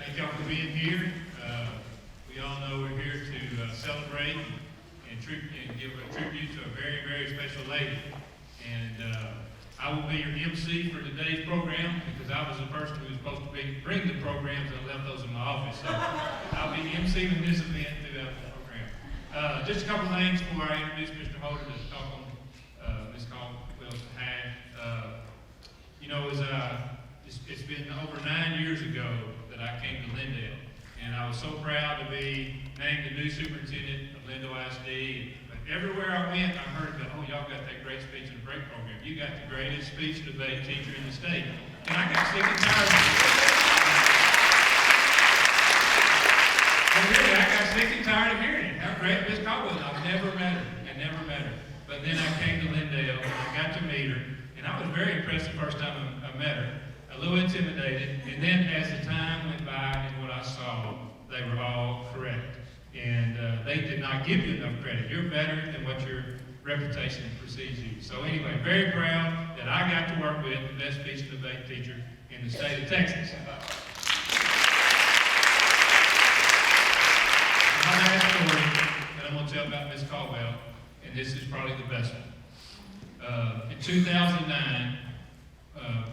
Thank y'all for being here. We all know we're here to celebrate and give a tribute to a very, very special lady. And I will be your MC for today's program because I was the person who was supposed to bring the programs and I left those in my office. So I'll be emceeing this event throughout the program. Just a couple of things before I introduce Mr. Holder to talk on Ms. Caldwell's behalf. It's been over 9 years ago that I came to Lindale, and I was so proud to be named the new superintendent of Lindale ISD. But everywhere I went, I heard that, oh, y'all got that great speech and debate program. You got the greatest speech and debate teacher in the state. And I got sick and tired of it. And really, I got sick and tired of hearing it. How great Miss Caldwell is. I've never met her. But then I came to Lindale, and I got to meet her, and I was very impressed the first time I met her. A little intimidated, and then as the time went by and what I saw, they were all correct. And they did not give you enough credit. You're better than what your reputation precedes you. So anyway, very proud that I got to work with the best speech and debate teacher in the state of Texas. My last story that I'm going to tell about Ms. Caldwell, and this is probably the best one. In 2009,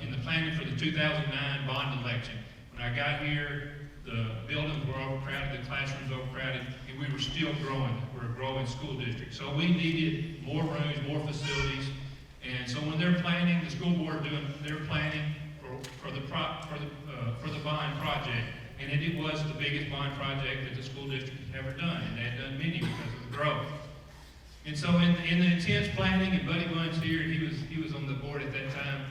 in the planning for the 2009 bond election, when I got here, the buildings were overcrowded, the classrooms were overcrowded, and we were still growing. We're a growing school district. So we needed more rooms, more facilities. And so when they're planning, the school board they're planning for the bond project. And it was the biggest bond project that the school district has ever done. And they had done many because of the growth. And so in the intense planning, and Buddy Bunn's here, he was on the board at that time,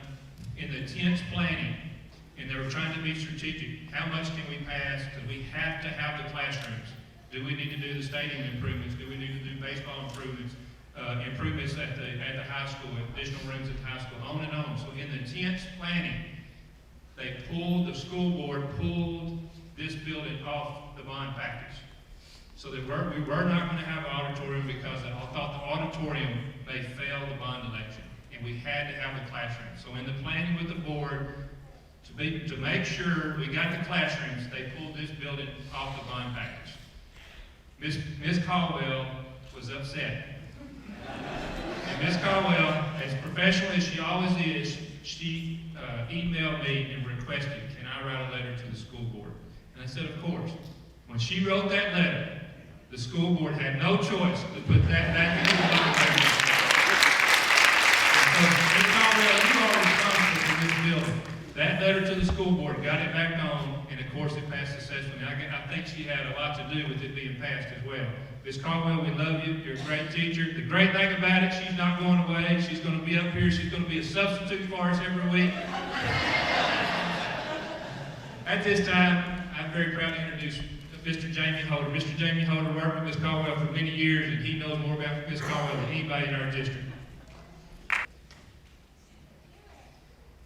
in the intense planning, and they were trying to be strategic. How much can we pass? Because we have to have the classrooms. Do we need to do the stadium improvements? Do we need to do baseball improvements? Improvements at the high school, additional rooms at the high school, on and on. So in the intense planning, the school board pulled this building off the bond package. So we were not going to have an auditorium because I thought the auditorium may fail the bond election. And we had to have the classroom. So in the planning with the board, to make sure we got the classrooms, they pulled this building off the bond package. Ms. Caldwell was upset. And Ms. Caldwell, as professional as she always is, she emailed me and requested, can I write a letter to the school board? And I said, of course. When she wrote that letter, the school board had no choice to put that back into the bond package. Ms. Caldwell, you are responsible for this building. That letter to the school board got it back on, and of course it passed successfully. I think she had a lot to do with it being passed as well. Ms. Caldwell, we love you. You're a great teacher. The great thing about it, she's not going away. She's going to be up here. She's going to be a substitute for us every week. At this time, I'm very proud to introduce Mr. Jamie Holder. Mr. Jamie Holder worked with Ms. Caldwell for many years, and he knows more about Ms. Caldwell than anybody in our district.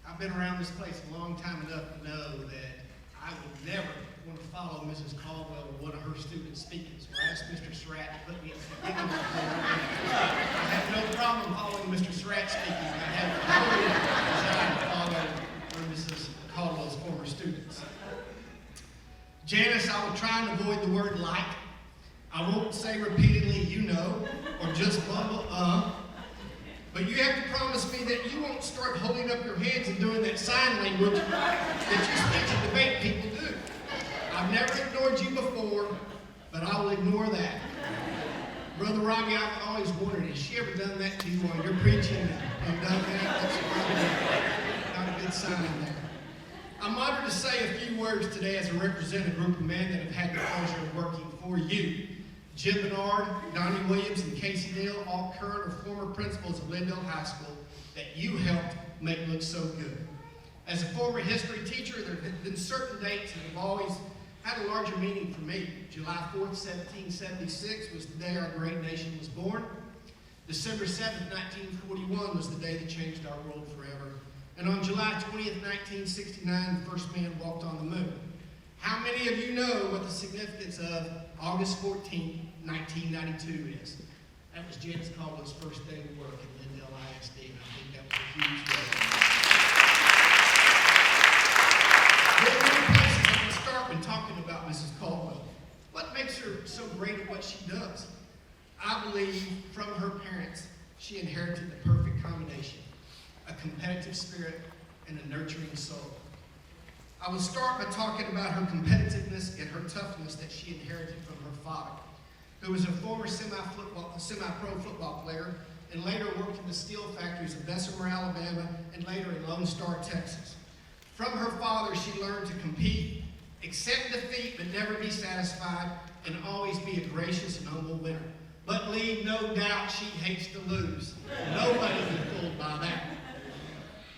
I've been around this place a long time enough to know that I would never want to follow Mrs. Caldwell or one of her students speaking. So I asked Mr. Surratt to put me at the beginning of the program. I have no problem following Mr. Surratt speaking. I have no desire to follow one of Mrs. Caldwell's former students. Janice, I will try and avoid the word like. I won't say repeatedly, you know, or just mumble, But you have to promise me that you won't start holding up your hands and doing that sign language that you speech and debate people do. I've never ignored you before, but I will ignore that. Brother Robbie, I've always wondered, has she ever done that to you while you're preaching and done that? That's probably not a good sign there. I'm honored to say a few words today as I represent a group of men that have had the pleasure of working for you. Jim Bernard, Donnie Williams, and Casey Dale, all current or former principals of Lindale High School that you helped make look so good. As a former history teacher, there have been certain dates that have always had a larger meaning for me. July 4th, 1776 was the day our great nation was born. December 7th, 1941 was the day that changed our world forever. And on July 20th, 1969, the first man walked on the moon. How many of you know what the significance of August 14th, 1992 is? That was Janice Caldwell's first day of work at Lindale ISD, and I think that was a huge day. There are many places I can start when talking about Mrs. Caldwell. What makes her so great at what she does? I believe from her parents, she inherited the perfect combination, a competitive spirit and a nurturing soul. I will start by talking about her competitiveness and her toughness that she inherited from her father, who was a former semi-pro football player and later worked in the steel factories of Bessemer, Alabama, and later in Lone Star, Texas. From her father, she learned to compete, accept defeat but never be satisfied, and always be a gracious and humble winner. But leave no doubt she hates to lose. Nobody can be fooled by that.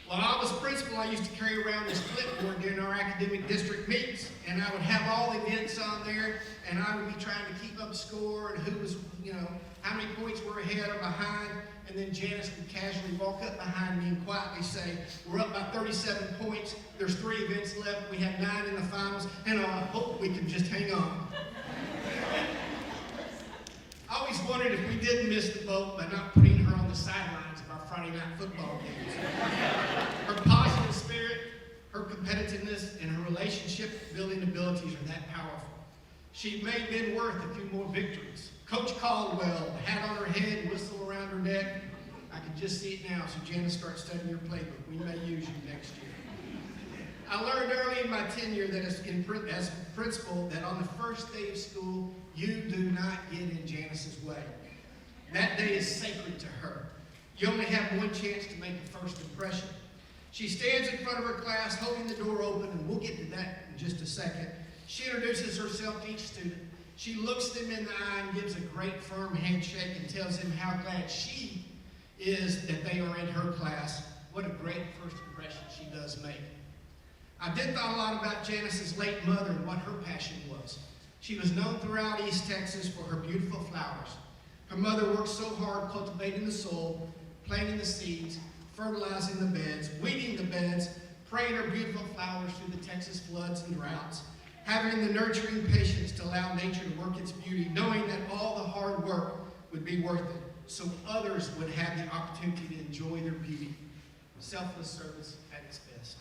While I was principal, I used to carry around this clipboard during our academic district meets, and I would have all the events on there, and I would be trying to keep up score and who was, how many points we're ahead or behind, and then Janice would casually walk up behind me and quietly say, we're up by 37 points, there's 3 events left, we have 9 in the finals, and I hope we can just hang on. I always wondered if we didn't miss the boat by not putting her on the sidelines of our Friday night football games. Her positive spirit, her competitiveness, and her relationship-building abilities are that powerful. She made men worth a few more victories. Coach Caldwell, the hat on her head, whistle around her neck. I can just see it now, so Janice, start studying your playbook. We may use you next year. I learned early in my tenure that as principal that on the first day of school, you do not get in Janice's way. That day is sacred to her. You only have one chance to make a first impression. She stands in front of her class holding the door open, and we'll get to that in just a second. She introduces herself to each student. She looks them in the eye and gives a great firm handshake and tells them how glad she is that they are in her class. What a great first impression she does make. I did thought a lot about Janice's late mother and what her passion was. She was known throughout East Texas for her beautiful flowers. Her mother worked so hard cultivating the soil, planting the seeds, fertilizing the beds, weeding the beds, praying her beautiful flowers through the Texas floods and droughts, having the nurturing patience to allow nature to work its beauty, knowing that all the hard work would be worth it, so others would have the opportunity to enjoy their beauty. Selfless service at its best.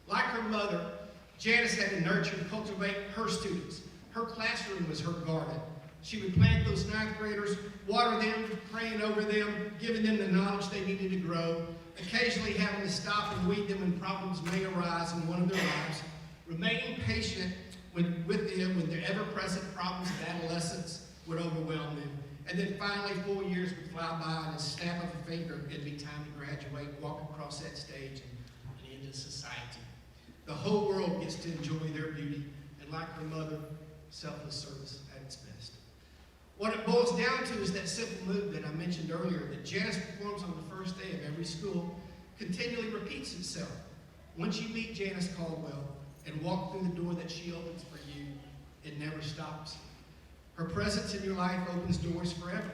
Like her mother, Janice had to nurture and cultivate her students. Her classroom was her garden. She would plant those 9th graders, water them, praying over them, giving them the knowledge they needed to grow, occasionally having to stop and weed them when problems may arise in one of their lives, remaining patient with them when their ever-present problems of adolescence would overwhelm them. And then finally, 4 years would fly by, and a snap of a finger, it'd be time to graduate, walk across that stage, and into society. The whole world gets to enjoy their beauty, and like her mother, selfless service at its best. What it boils down to is that simple move that I mentioned earlier, that Janice performs on the first day of every school, continually repeats itself. Once you meet Janice Caldwell and walk through the door that she opens for you, it never stops. Her presence in your life opens doors forever.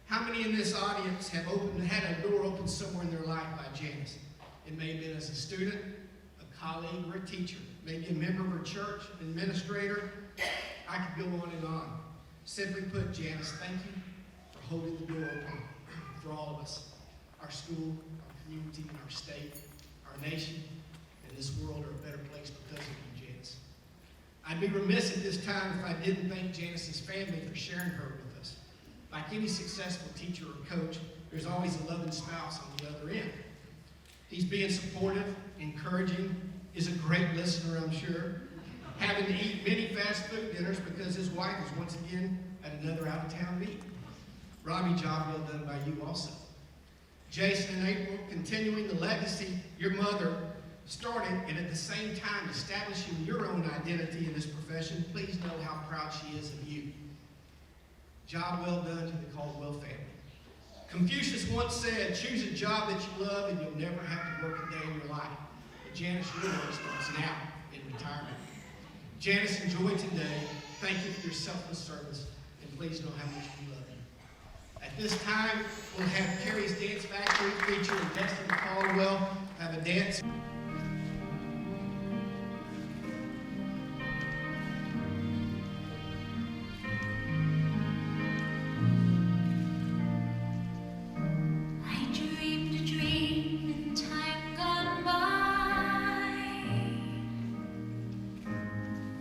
How many in this audience have had a door open somewhere in their life by Janice? It may have been as a student, a colleague, or a teacher, maybe a member of her church, an administrator. I could go on and on. Simply put, Janice, thank you for holding the door open for all of us. Our school, our community, our state, our nation, and this world are a better place because of you, Janice. I'd be remiss at this time if I didn't thank Janice's family for sharing her with us. Like any successful teacher or coach, there's always a loving spouse on the other end. He's being supportive, encouraging, is a great listener, I'm sure, having to eat many fast food dinners because his wife is once again at another out-of-town meeting. Robbie, job well done by you also. Jason and April, continuing the legacy your mother started, and at the same time establishing your own identity in this profession. Please know how proud she is of you. Job well done to the Caldwell family. Confucius once said, choose a job that you love and you'll never have to work a day in your life. But Janice, your work starts now in retirement. Janice, enjoy today. Thank you for your selfless service, and please know how much we love you. At this time, we'll have Carrie's Dance Factory featuring Destiny Caldwell have a dance.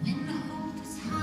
When the hope is high.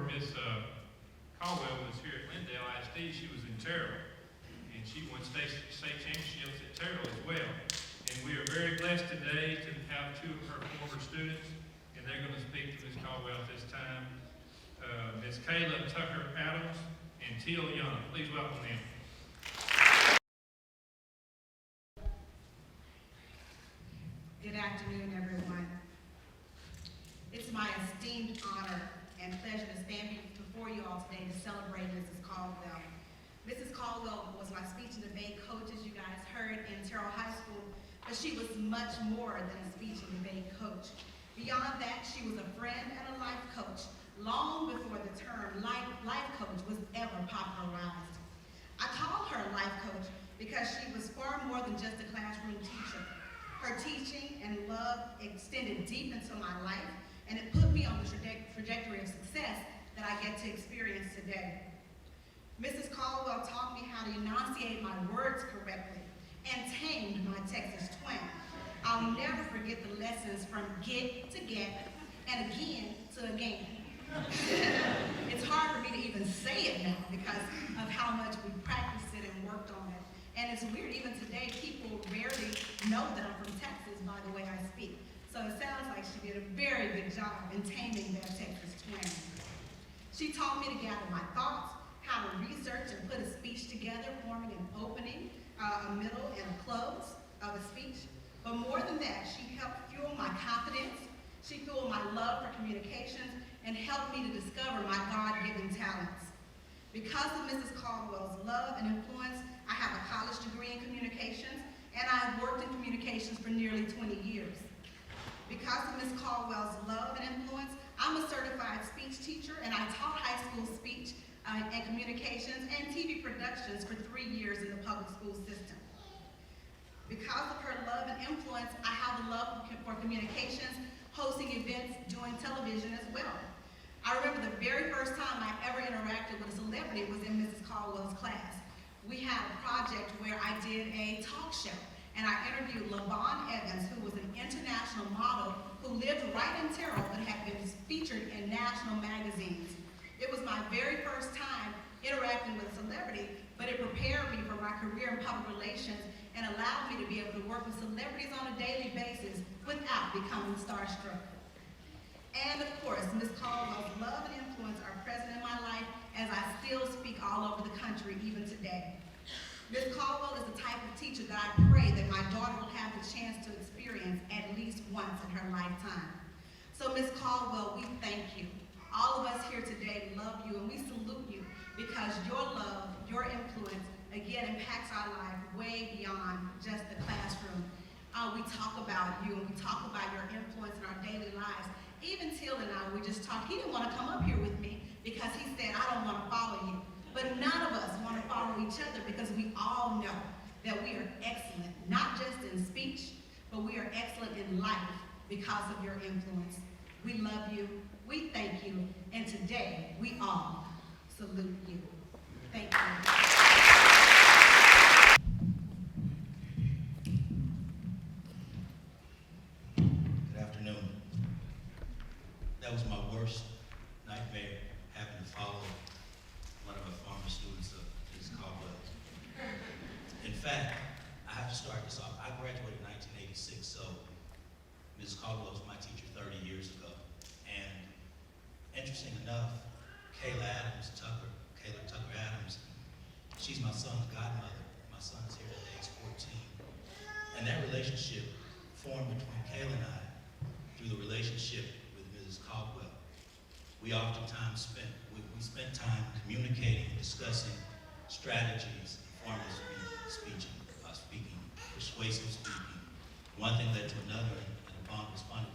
Miss Caldwell was here at Glendale ISD, she was in Terrell, and she won state championships at Terrell as well. And we are very blessed today to have two of her former students, and they're going to speak to Miss Caldwell at this time. Miss Kayla Tucker Adams and Teal Young. Please welcome them. Good afternoon, everyone. It's my esteemed honor and pleasure to stand before you all today to celebrate Mrs. Caldwell. Mrs. Caldwell was my speech and debate coach, as you guys heard, in Terrell High School, but she was much more than a speech and debate coach. Beyond that, she was a friend and a life coach, long before the term life coach was ever popularized. I call her life coach because she was far more than just a classroom teacher. Her teaching and love extended deep into my life, and it put me on the trajectory of success that I get to experience today. Mrs. Caldwell taught me how to enunciate my words correctly and tamed my Texas twang. I'll never forget the lessons from get to get and again to again. It's hard for me to even say it now because of how much we practiced it and worked on it. And it's weird, even today, people rarely know that I'm from Texas by the way I speak. So it sounds like she did a very good job in taming that Texas twang. She taught me to gather my thoughts, how to research and put a speech together, forming an opening, a middle, and a close of a speech. But more than that, she helped fuel my confidence, she fueled my love for communications, and helped me to discover my God-given talents. Because of Mrs. Caldwell's love and influence, I have a college degree in communications, and I have worked in communications for nearly 20 years. Because of Ms. Caldwell's love and influence, I'm a certified speech teacher, and I taught high school speech and communications and TV productions for 3 years in the public school system. Because of her love and influence, I have a love for communications, hosting events, doing television as well. I remember the very first time I ever interacted with a celebrity was in Mrs. Caldwell's class. We had a project where I did a talk show, and I interviewed LaVon Evans, who was an international model who lived right in Terrell but had been featured in national magazines. It was my very first time interacting with a celebrity, but it prepared me for my career in public relations and allowed me to be able to work with celebrities on a daily basis without becoming starstruck. And of course, Ms. Caldwell's love and influence are present in my life as I still speak all over the country even today. Ms. Caldwell is the type of teacher that I pray that my daughter will have the chance to experience at least once in her lifetime. So Ms. Caldwell, we thank you. All of us here today love you and we salute you because your love, your influence, again, impacts our life way beyond just the classroom. We talk about you and we talk about your influence in our daily lives. Even Teal and I, we just talked. He didn't want to come up here with me because he said, I don't want to follow you. But none of us want to follow each other because we all know that we are excellent, not just in speech, but we are excellent in life because of your influence. We love you, we thank you, and today we all salute you. Thank you. Good afternoon. That was my worst nightmare, having to follow one of our former students of Ms. Caldwell. In fact, I have to start this off. I graduated in 1986, so Ms. Caldwell was my teacher 30 years ago. And interesting enough, Kayla Tucker Adams, she's my son's godmother. My son's here today, he's 14. And that relationship formed between Kayla and I through the relationship with Mrs. Caldwell. We oftentimes spent time communicating, discussing strategies, forms of speaking, persuasive speaking. One thing led to another, and a bond was formed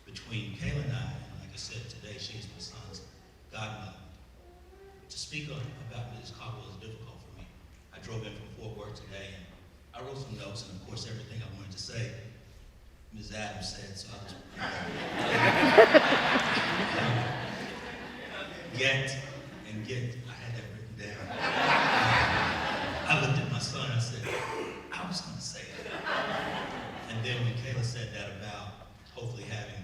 between Kayla and I, and like I said today, she is my son's godmother. To speak about Mrs. Caldwell is difficult for me. I drove in from Fort Worth today, and I wrote some notes, and of course everything I wanted to say, Ms. Adams said, so I'll just I had that written down. I looked at my son, I said, I was going to say it. And then when Kayla said that about hopefully having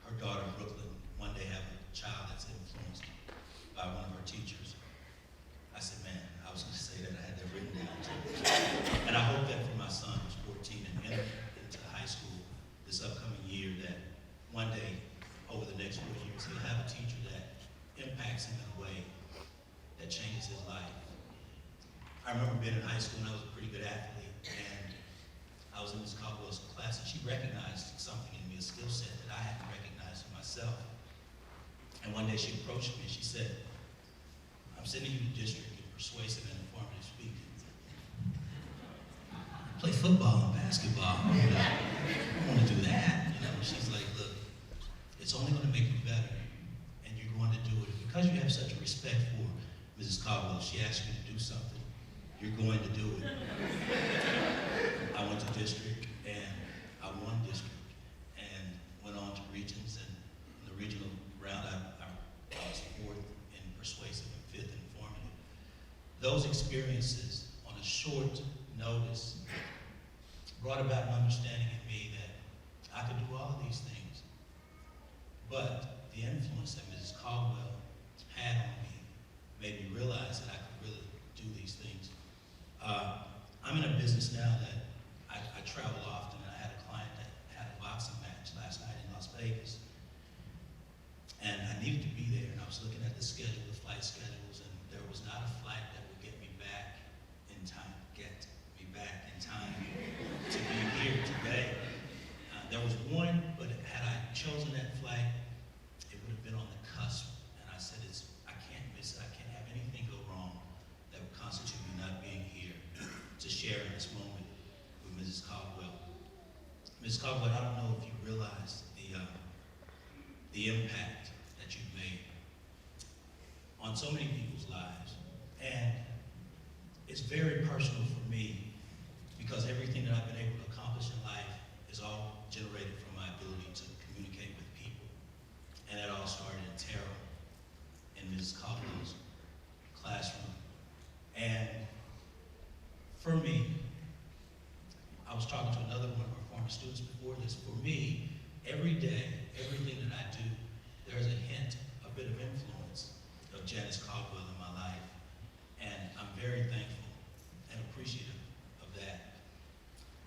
her daughter Brooklyn one day have a child that's influenced next 4 years, he'll have a teacher that impacts him in a way that changes his life. I remember being in high school and I was a pretty good athlete, and I was in Ms. Caldwell's class, and she recognized something in me, a skill set that I hadn't recognized in myself. And one day she approached me and she said, "I'm sending you to district in persuasive and informative speaking. Play football and basketball. I don't want to do that." She's like, "Look, it's only going to make you better, and you're going to do it. Because you have such a respect for Mrs. Caldwell, she asked you to do something. You're going to do it." I went to district, and I won district, and went on to regions, and in the regional round, I was fourth in persuasive and fifth in informative. Those experiences on a short notice brought about an understanding in me that I could do all of these things. But the influence that Mrs. Caldwell had on me made me realize that I could really do these things. I'm in a business now that I travel often, and I had a client that had a boxing match last night in Las Vegas. And I needed to be there, and I was looking at the schedule, the flight schedules, and there was not a flight that would get me back in time to be here today. There was one, but had I chosen that flight, it would have been on the cusp. And I said, I can't miss it. I can't have anything go wrong that would constitute me not being here to share in this moment with Mrs. Caldwell. Mrs. Caldwell, I don't know if you realize the impact that you've made on so many people's lives. And it's very personal for me, because everything that I've been able to accomplish in life is all generated from my ability to communicate with people. And it all started in Terrell, in Mrs. Caldwell's classroom. And for me, I was talking to another one of our former students before this. For me, every day, everything that I do, there's a hint, a bit of influence of Janice Caldwell in my life. And I'm very thankful and appreciative of that.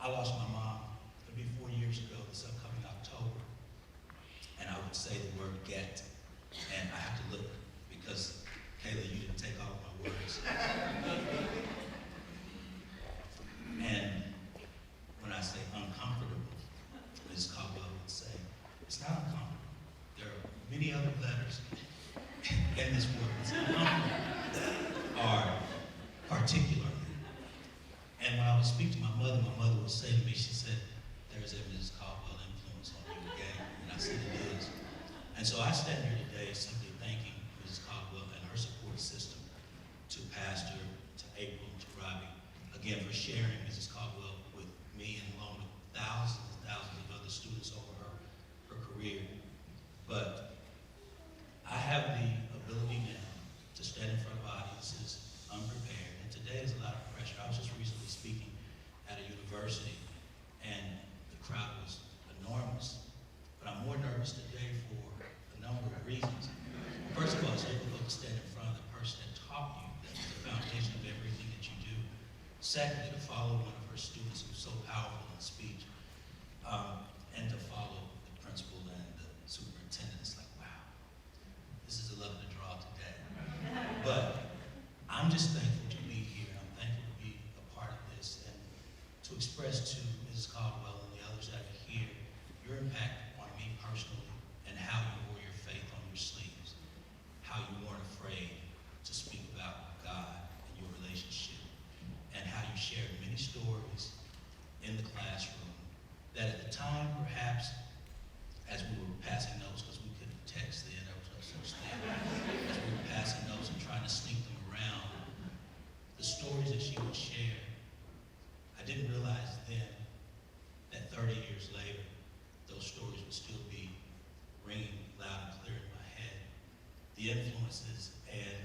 I lost my mom, it'll be 4 years ago this upcoming October. And I would say the word get. And I have to look, because Kayla, you didn't take all of my words. And when I say uncomfortable, Ms. Caldwell would say, it's not uncomfortable. There are many other letters in this word. It's uncomfortable or particular. And when I would speak to my mother would say to me, she said, "There's a Mrs. Caldwell influence on you again." And I said, "It is." And so I stand here today simply thanking Mrs. Caldwell and her support system, to Pastor, to April, to Robbie, again for sharing Mrs. Caldwell with me, and along with thousands and thousands of other students over her career. But I have the ability now to stand in front of audiences unprepared, and today is a lot of pressure. I was just recently speaking at a university, and the crowd was enormous. But I'm more nervous today for a number of reasons. First of all, it's difficult to stand in front of the person that taught you, that's the foundation of everything that you do. Secondly, to follow one of her students who's so powerful in speech, and to follow the principal and the superintendent. It's like, wow, this is a luck of the draw today. But I'm just thankful to be here. I'm thankful to be a part of this, and to express to Mrs. Caldwell and the others that are here your impact on me personally, and how you wore your faith on your sleeves, how you weren't afraid to speak about God and your relationship, and how you shared many stories in the classroom that at the time, perhaps, as we were passing notes, because we couldn't text then, there was no such thing, as we were passing notes and trying to sneak them around, the stories that she would share, I didn't realize then that 30 years later, those stories would still be ringing loud and clear in my head. The influences and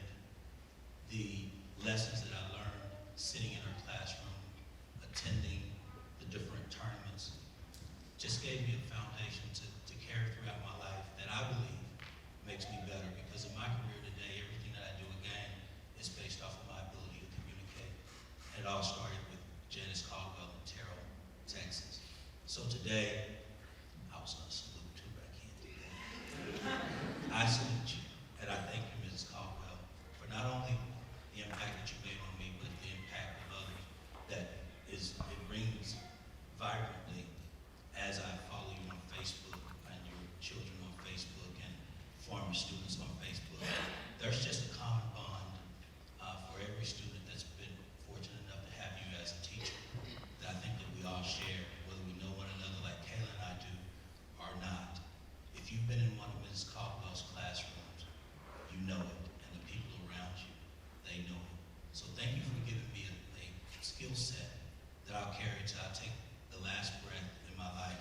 the lessons that I learned sitting in her classroom, attending the different tournaments, just gave me a foundation to carry throughout my life that I believe makes me better, because in my career today, everything that I do again is based off of my ability to communicate. And it all started with Janice Caldwell in Terrell, Texas. So today, I was going to salute too, but I can't do that. farmer students on Facebook. There's just a common bond for every student that's been fortunate enough to have you as a teacher that I think that we all share, whether we know one another like Kayla and I do or not. If you've been in one of Mrs. Caldwell's classrooms, you know it, and the people around you, they know it. So thank you for giving me a skill set that I'll carry till I take the last breath in my life.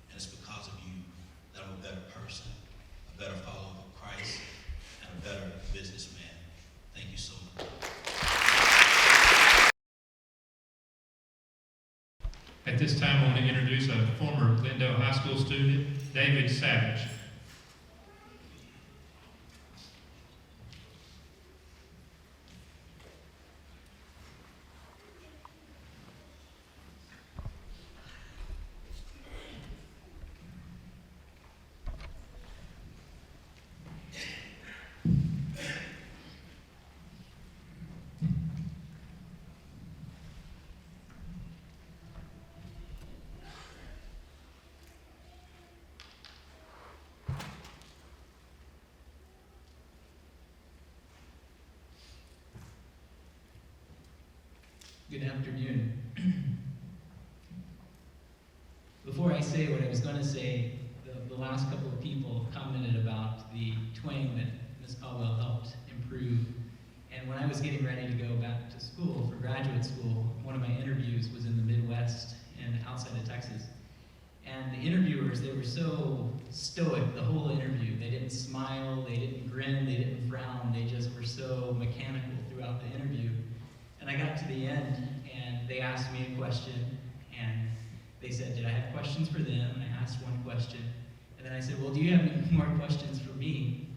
And it's because of you that I'm a better person, a better follower of Christ, and a better businessman. Thank you so much. At this time, I want to introduce a former Glendale High School student, David Savage. Good afternoon. Before I say what I was going to say, the last couple of people commented about the twang that Ms. Caldwell helped improve. And when I was getting ready to go back to school for graduate school, one of my interviews was in the Midwest and outside of Texas. And the interviewers, they were so stoic the whole interview. They didn't smile, they didn't grin, they didn't frown. They just were so mechanical throughout the interview. And I got to the end, and they asked me a question, and they said, did I have questions for them? And I asked one question. And then I said, well, do you have any more questions for me?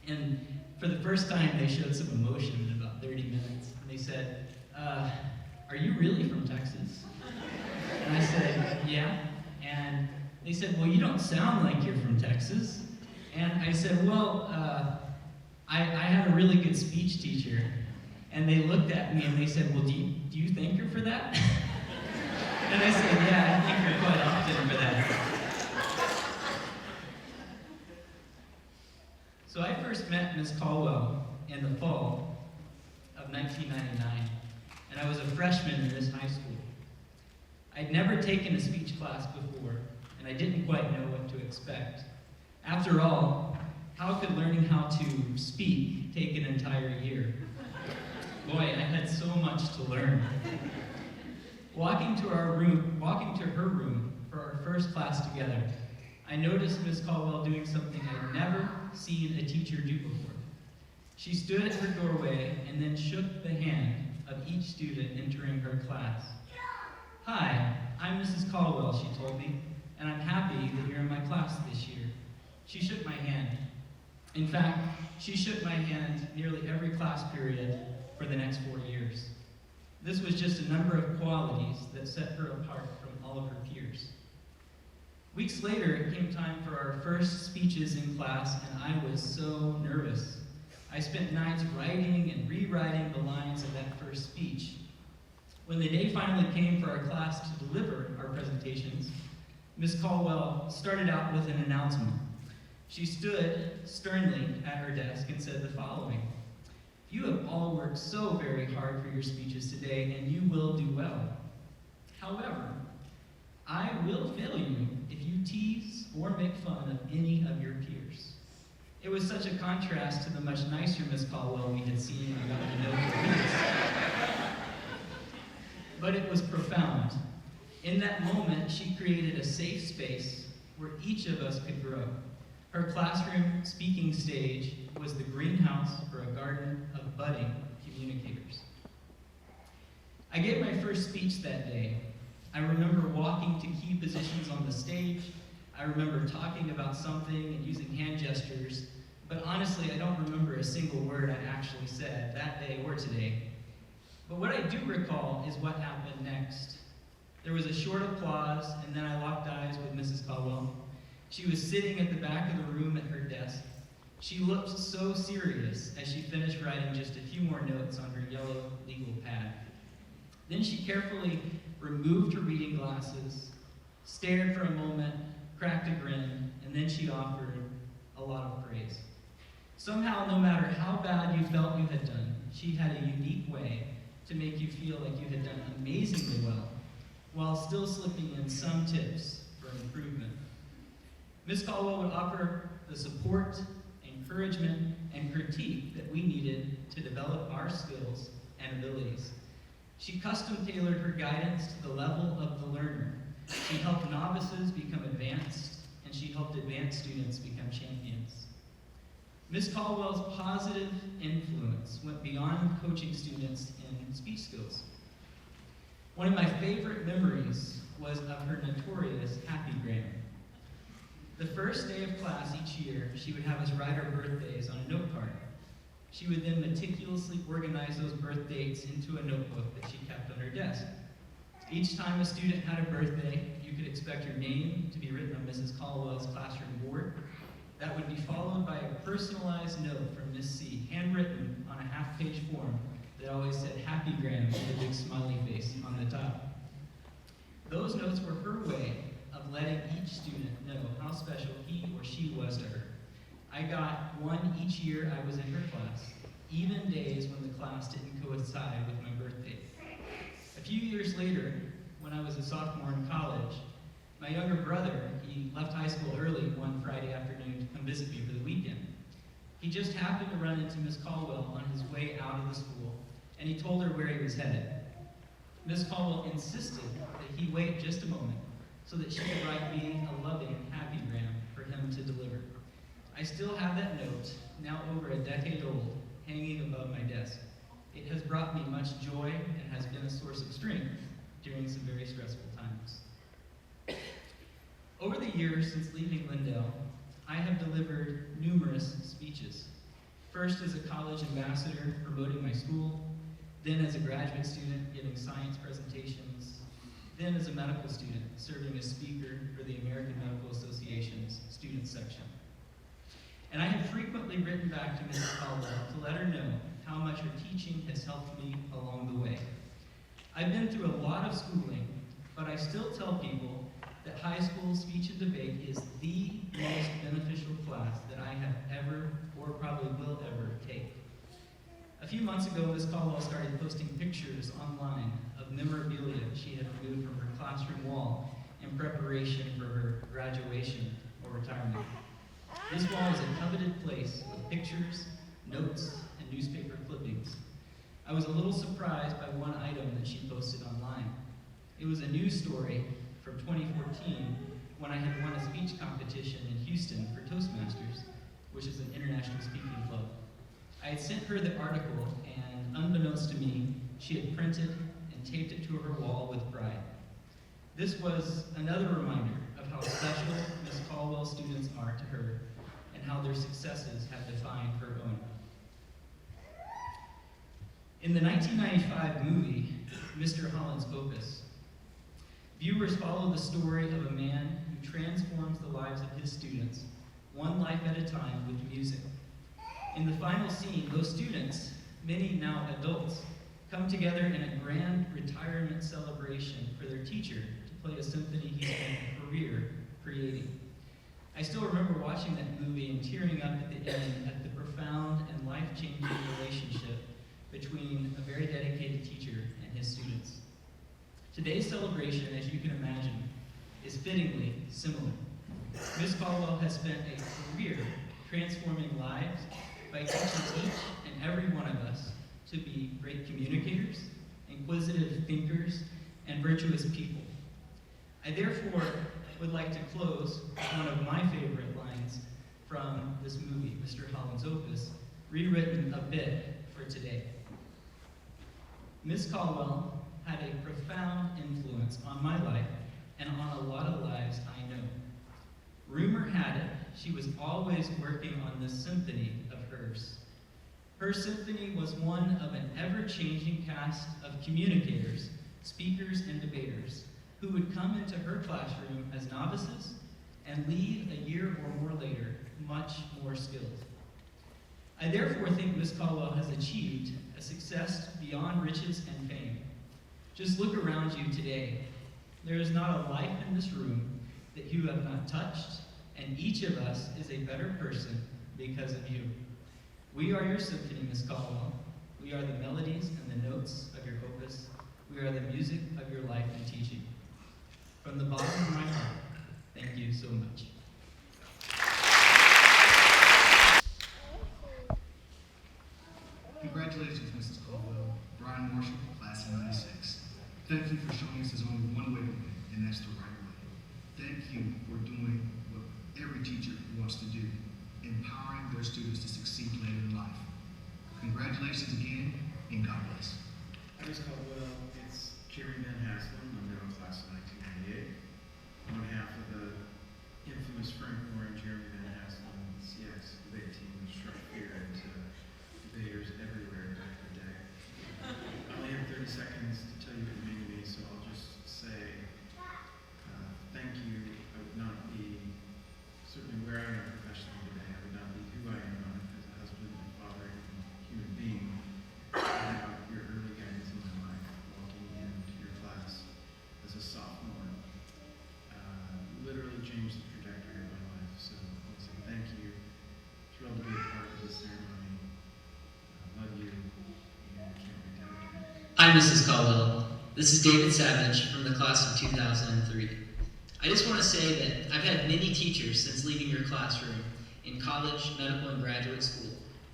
And for the first time, they showed some emotion in about 30 minutes. And they said, are you really from Texas? And I said, yeah. And they said, well, you don't sound like you're from Texas. And I said, well, I had a really good speech teacher. And they looked at me and they said, well, do you thank her for that? And I said, yeah, I thank her quite often for that. So I first met Ms. Caldwell in the fall of 1999, and I was a freshman in this high school. I'd never taken a speech class before, and I didn't quite know what to expect. After all, how could learning how to speak take an entire year? Boy, I had so much to learn. Walking to her room for our first class together, I noticed Ms. Caldwell doing something I'd never seen a teacher do before. She stood at her doorway and then shook the hand of each student entering her class. Hi, I'm Mrs. Caldwell, she told me, and I'm happy that you're in my class this year. She shook my hand. In fact, she shook my hand nearly every class period for the next 4 years. This was just a number of qualities that set her apart from all of her peers. Weeks later, it came time for our first speeches in class, and I was so nervous. I spent nights writing and rewriting the lines of that first speech. When the day finally came for our class to deliver our presentations, Ms. Caldwell started out with an announcement. She stood sternly at her desk and said the following: "You have all worked so very hard for your speeches today, and you will do well. However, I will fail you if you tease or make fun of any of your peers." It was such a contrast to the much nicer Miss Caldwell we had seen and gotten to know for weeks. But it was profound. In that moment, she created a safe space where each of us could grow. Her classroom speaking stage was the greenhouse for a garden of budding communicators. I gave my first speech that day. I remember walking to key positions on the stage. I remember talking about something and using hand gestures, but honestly, I don't remember a single word I actually said that day or today. But what I do recall is what happened next. There was a short applause, and then I locked eyes with Mrs. Caldwell. She was sitting at the back of the room at her desk. She looked so serious as she finished writing just a few more notes on her yellow legal pad. Then she carefully removed her reading glasses, stared for a moment, cracked a grin, and then she offered a lot of praise. Somehow, no matter how bad you felt you had done, she had a unique way to make you feel like you had done amazingly well, while still slipping in some tips for improvement. Ms. Caldwell would offer the support, encouragement, and critique that we needed to develop our skills and abilities. She custom-tailored her guidance to the level of the learner. She helped novices become advanced, and she helped advanced students become champions. Ms. Caldwell's positive influence went beyond coaching students in speech skills. One of my favorite memories was of her notorious happy grammar. The first day of class each year, she would have us write our birthdays on a note card. She would then meticulously organize those birth dates into a notebook that she kept on her desk. Each time a student had a birthday, you could expect your name to be written on Mrs. Caldwell's classroom board. That would be followed by a personalized note from Miss C, handwritten on a half-page form that always said Happy Gram with a big smiley face on the top. Those notes were her way of letting each student know how special he or she was to her. I got one each year I was in her class, even days when the class didn't coincide with my birthday. A few years later, when I was a sophomore in college, my younger brother, he left high school early one Friday afternoon to come visit me for the weekend. He just happened to run into Miss Caldwell on his way out of the school, and he told her where he was headed. Miss Caldwell insisted that he wait just a moment so that she could write me a loving happy gram for him to deliver. I still have that note, now over a decade old, hanging above my desk. It has brought me much joy and has been a source of strength during some very stressful times. Over the years since leaving Lindale, I have delivered numerous speeches. First as a college ambassador promoting my school, then as a graduate student giving science presentations, then as a medical student serving as speaker for the American Medical Association's student section. And I have frequently written back to Mrs. Caldwell to let her know how much her teaching has helped me along the way. I've been through a lot of schooling, but I still tell people that high school speech and debate is the most beneficial class that I have ever, or probably will ever, take. A few months ago, Ms. Caldwell started posting pictures online of memorabilia she had removed from her classroom wall in preparation for her graduation or retirement. This wall is a coveted place with pictures, notes, and newspaper clippings. I was a little surprised by one item that she posted online. It was a news story from 2014 when I had won a speech competition in Houston for Toastmasters, which is an international speaking club. I had sent her the article, and unbeknownst to me, she had printed and taped it to her wall with pride. This was another reminder of how special Ms. Caldwell students are to her and how their successes have defined her own. In the 1995 movie, Mr. Holland's Opus, viewers follow the story of a man who transforms the lives of his students, one life at a time, with music. In the final scene, those students, many now adults, come together in a grand retirement celebration for their teacher to play a symphony he spent a career creating. I still remember watching that movie and tearing up at the end at the profound and life-changing relationship between a very dedicated teacher and his students. Today's celebration, as you can imagine, is fittingly similar. Ms. Caldwell has spent a career transforming lives by teaching each and every one of us to be great communicators, inquisitive thinkers, and virtuous people. I therefore would like to close with one of my favorite lines from this movie, Mr. Holland's Opus, rewritten a bit for today. Ms. Caldwell had a profound influence on my life and on a lot of lives I know. Rumor had it, she was always working on this symphony of hers. Her symphony was one of an ever-changing cast of communicators, speakers, and debaters who would come into her classroom as novices and leave a year or more later much more skilled. I therefore think Ms. Caldwell has achieved a success beyond riches and fame. Just look around you today. There is not a life in this room that you have not touched, and each of us is a better person because of you. We are your symphony, Miss Caldwell. We are the melodies and the notes of your opus. We are the music of your life and teaching. From the bottom of my heart, thank you so much. Congratulations, Mrs. Caldwell. Brian Marshall, class of '96. Thank you for showing us there's only one way to win, and that's the right way. Thank you for doing what every teacher wants to do, empowering their students to succeed later in life. Congratulations again, and God bless. Janice Caldwell, it's Jerry Van Haslem. I'm now in class of 1998. On behalf of the infamous Frank Moore and Jeremy Van Haslem's, yes, debate team was struck fear into debaters everywhere back in the day. I only have 30 seconds to tell you what you mean to me, so I'll just say thank you. I would not be certainly where I am professionally today. I would not be who I am as a husband and father and human being without your early guidance in my life, walking into your class as a sophomore. Literally changed the trajectory of my life. So I want to say thank you. Thrilled to be a part of this ceremony. Love you, and can't wait to have you. Hi, Mrs. Caldwell. This is David Savage from the class of 2003. I just want to say that I've had many teachers since leaving your classroom in college, medical, and graduate school,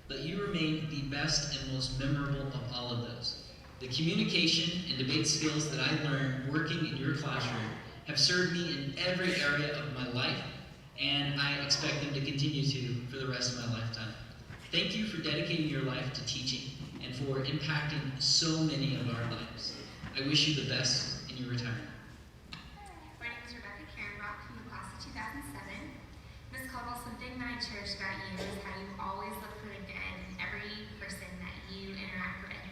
but you remain the best and most memorable of all of those. The communication and debate skills that I learned working in your classroom have served me in every area of my life, and I expect them to continue to for the rest of my lifetime. Thank you for dedicating your life to teaching and for impacting so many of our lives. I wish you the best in your retirement. My name is Rebecca Rock from the class of 2007. Ms. Caldwell, something that I cherish about you is how you always look for the good in every person that you interact with,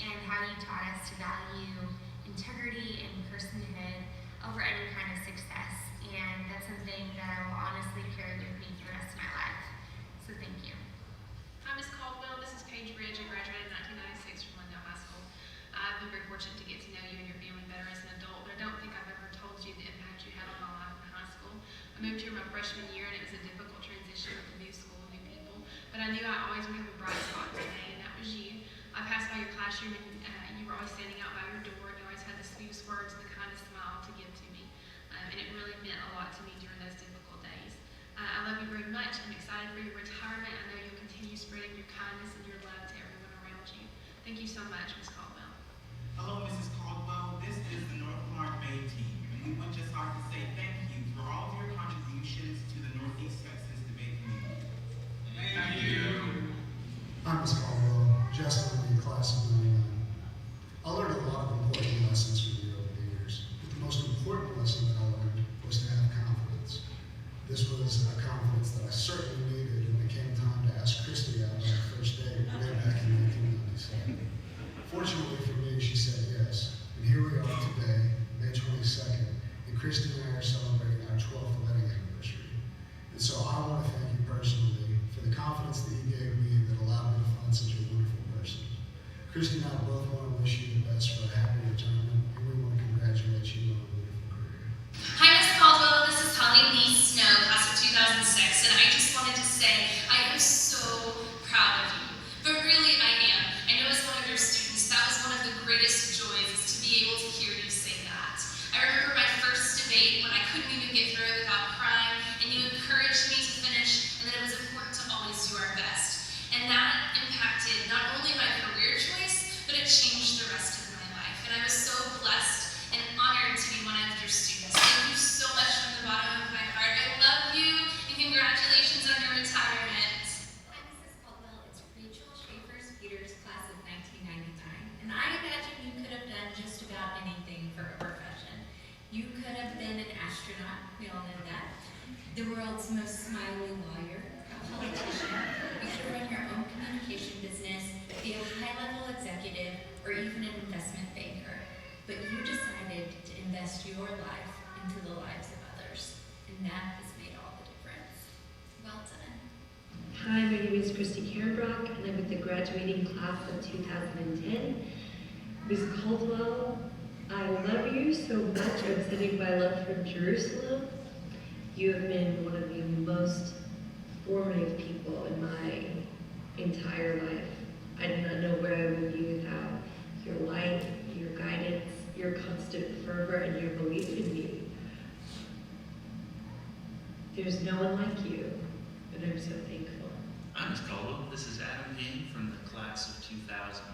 and how you taught us to value integrity and personhood over any kind of success. And that's something that I will honestly carry with me for the rest of my life. So thank you. Hi, Ms. Caldwell. This is Paige Ridge. I graduated in 1996 from Lindale High School. I've been very fortunate to get to know you and your family better as an adult, but I don't think I've ever told you the impact you had on my life in high school. I moved here my freshman year, and it was a difficult transition with a new school, new people, but I knew I always would have a bright spot today, and that was you. I passed by your classroom, and you were always standing out by your door, and you always had the sweetest words and the kindest smile to give to me, and it really meant a lot to me during those difficult days. I love you very much. I'm excited for your retirement. I know you'll continue spreading your kindness and your love to everyone around you. Thank you so much, Ms. Caldwell. Hello, Mrs. Caldwell. This is the North Lamar Bay team, and we would just like to say thank you for all of your contributions to the Northeast Texas debate community. Thank you. I'm Ms. Caldwell, just in the class of '99. I learned a lot of important lessons from you over the years, but the most important lesson that I learned was to have confidence. This was a confidence that I certainly needed when it came time to ask Christy out on our first date way back in 1997. Fortunately for me, she said yes, and here we are today, May 22nd, and Christy and I are celebrating our 12th wedding anniversary. And so I want to thank you personally for the confidence that you gave me that allowed me to find such a wonderful person. Christy and I both want to wish you the best for a happy retirement, and we want to congratulate you on a wonderful career. Hi, Ms. Caldwell. This is Holly Lee Snow, class of 2006, and I just wanted to say I am so proud of you. But really, I am. I know as one of your students, that was one of the greatest joys is to be able to hear you say that. I remember my first debate when I couldn't even get through it without crying, and you encouraged me to finish, and that it was important to always do our best. And that impacted not only my career choice, but it changed the rest of my life. And I was so blessed and honored to be one of your students. Thank you so much from the bottom of my heart. I love you, and congratulations on your retirement. Hi, Mrs. Caldwell. It's Rachel Schaefer-Peters, class of 1999. And I imagine you could have done just about anything for a profession. You could have been an astronaut, we all know that, the world's most smiley lawyer, a politician. You could run your own communication business, be a high-level executive, or even an investment banker. But you decided to invest your life into the lives of others, and that has made all the difference. Well done. Hi, my name is Christy Carenbrock, and I'm with the graduating class of 2010. Ms. Caldwell, I love you so much. I'm sending my love from Jerusalem. You have been one of the most formative people in my entire There's no one like you, and I'm so thankful. Hi, Ms. Caldwell. This is Adam Payne from the class of 2000.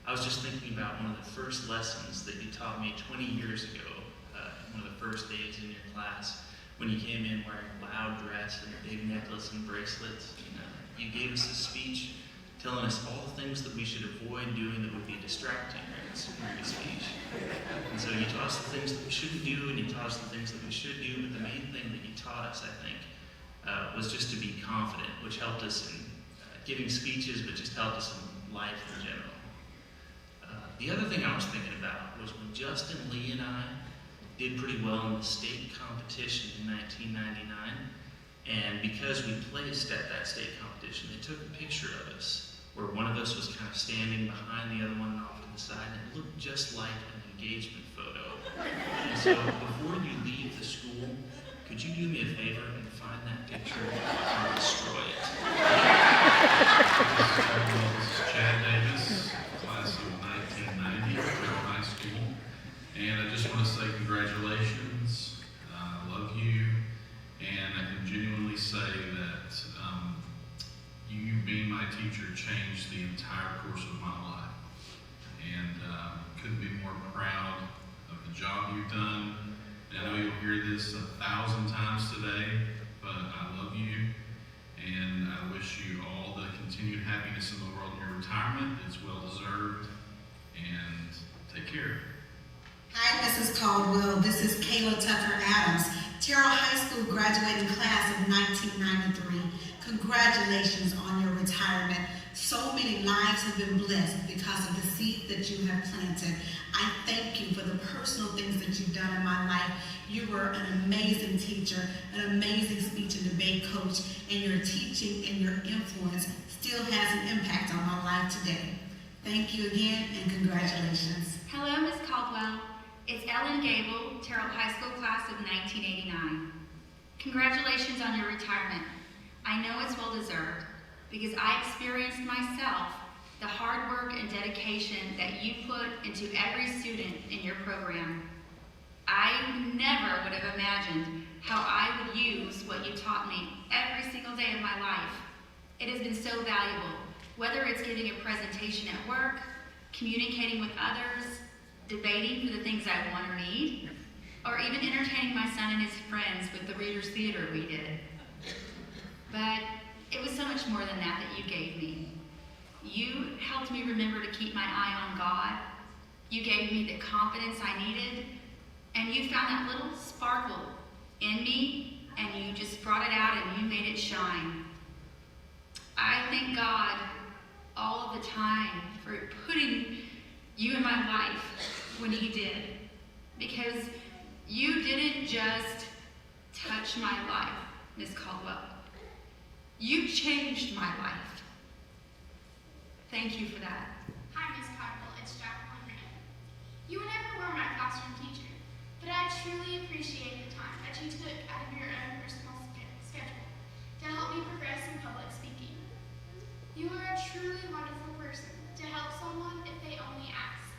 I was just thinking about one of the first lessons that you taught me 20 years ago, one of the first days in your class, when you came in wearing a loud dress and a big necklace and bracelets. And, you gave us a speech telling us all the things that we should avoid doing that would be distracting during your speech. And so you taught us the things that we shouldn't do, and you taught us the things that we should do, but the main thing that you taught us, I think, was just to be confident, which helped us in giving speeches, but just helped us in life in general. The other thing I was thinking about was when Justin, Lee, and I did pretty well in the state competition in 1999, and because we placed at that state competition, they took a picture of us where one of us was kind of standing behind the other one off to the side, and it looked just like an engagement photo. And so before you leave the school, could you do me a favor and find that picture and destroy it? This is Chad Davis, class of 1990 at Carroll High School. And I just want to say congratulations. I love you. And I can genuinely say that you being my teacher changed the entire course of my life. And couldn't be more proud of the job you've done. And I know you'll hear this 1,000 times today, but I love you. And I wish you all the continued happiness in the world in your retirement. It's well deserved. And take care. Hi, Mrs. Caldwell. This is Kayla Tucker Adams, Terrell High School graduating class of 1993. Congratulations on your retirement. So many lives have been blessed because of the seed that you have planted. I thank you for the personal things that you've done in my life. You were an amazing teacher, an amazing speech and debate coach, and your teaching and your influence still has an impact on my life today. Thank you again, and congratulations. Hello, Ms. Caldwell. It's Ellen Gable, Terrell High School class of 1989. Congratulations on your retirement. I know it's well deserved because I experienced myself the hard work and dedication that you put into every student in your program. I never would have imagined how I would use what you taught me every single day of my life. It has been so valuable, whether it's giving a presentation at work, communicating with others, debating for the things I want or need, or even entertaining my son and his friends with the Reader's Theater we did. But it was so much more than that you gave me. You helped me remember to keep my eye on God. You gave me the confidence I needed, and you found that little sparkle in me, and you just brought it out and you made it shine. I thank God all of the time for putting you in my life when He did, because you didn't just touch my life, Miss Caldwell. You changed my life. Thank you for that. Hi, Ms. Caldwell. It's Jacqueline Ray. You never were my classroom teacher, but I truly appreciate the time that you took out of your own personal schedule to help me progress in public speaking. You are a truly wonderful person to help someone if they only ask.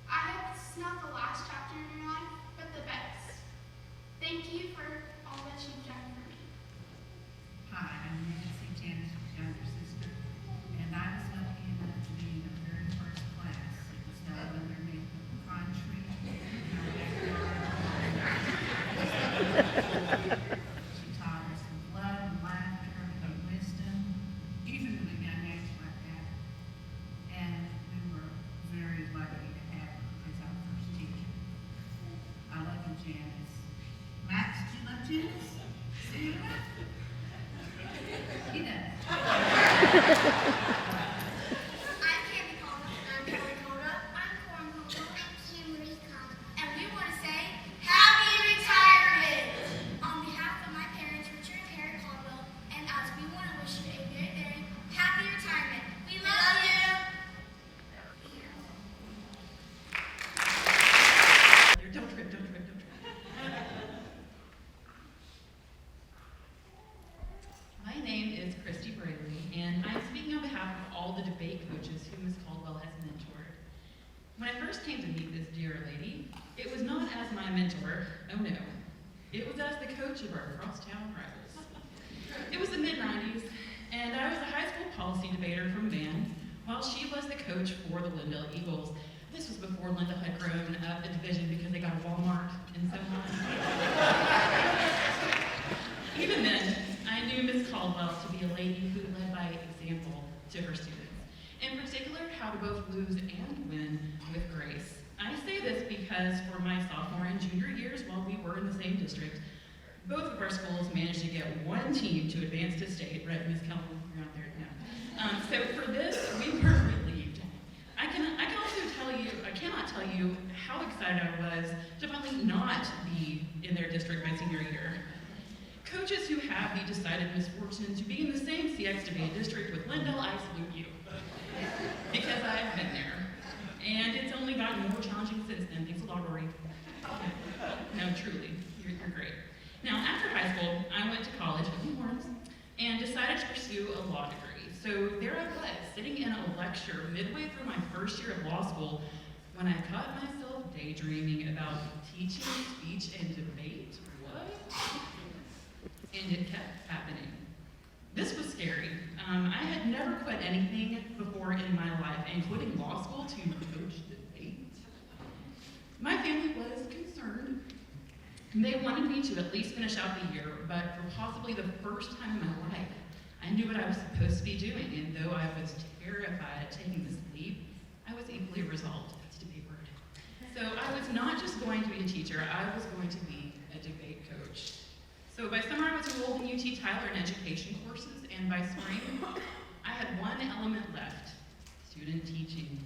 I hope this is not the last chapter in your life, but the best. Thank you for all that you've done for me. Hi, I'm Nancy, Janice's younger sister, and I was lucky enough to be in the very first class. It was held underneath the pine tree. She taught us with love and laughter and wisdom, even at a young age like that. And we were very lucky to have her as our first teacher. I love you, Janice. Max, do you love Janice? See you later. He does. I'm Candy Caldwell. I'm Kelly Caldwell. I'm Corin Caldwell. I'm Kimberly Caldwell. And we want to say Happy Retirement! On behalf of my parents, Richard and Harry Caldwell, and us, we want to wish you a very, very happy retirement. We love you! Don't trip, don't trip, don't trip. My name is Christy Brayley, and I'm speaking on behalf of all the debate coaches who Ms. Caldwell has mentored. When I first came to meet this dear lady, it was not as my mentor, oh no. It was as the coach of our crosstown rivals. It was the mid-90s, and I was a high school policy debater from band, while she was the coach for the Lindale Eagles. This was before Lindale had grown up a division because they got a Walmart and so on. Even then, I knew Miss Caldwell to be a lady who led by example to her students. In particular, how to both lose and win with grace. I say this because for my sophomore and junior years, while we were in the same district, both of our schools managed to get one team to advance to state, right, Ms. Caldwell, you're out there now. So for this, we were relieved. I cannot tell you how excited I was to finally not be in their district my senior year. Coaches who have the decided misfortune to be in the same CX debate district with Lindale, I salute you. Because I've been there. And it's only gotten more challenging since then. Thanks a lot, Rory. No, truly, you're great. Now, after high school, I went to college at New Orleans and decided to pursue a law degree. So there I was, sitting in a lecture midway through my first year of law school when I caught myself daydreaming about teaching speech and debate. What? And it kept happening. This was scary. I had never quit anything before in my life, including law school, to coach debate. My family was concerned. They wanted me to at least finish out the year, but for possibly the first time in my life, I knew what I was supposed to be doing, and though I was terrified at taking this leap, I was equally resolved. That's a debate word. So I was not just going to be a teacher, I was going to be a debate coach. So by summer, I was enrolled in UT Tyler in education courses, and by spring, I had one element left, student teaching.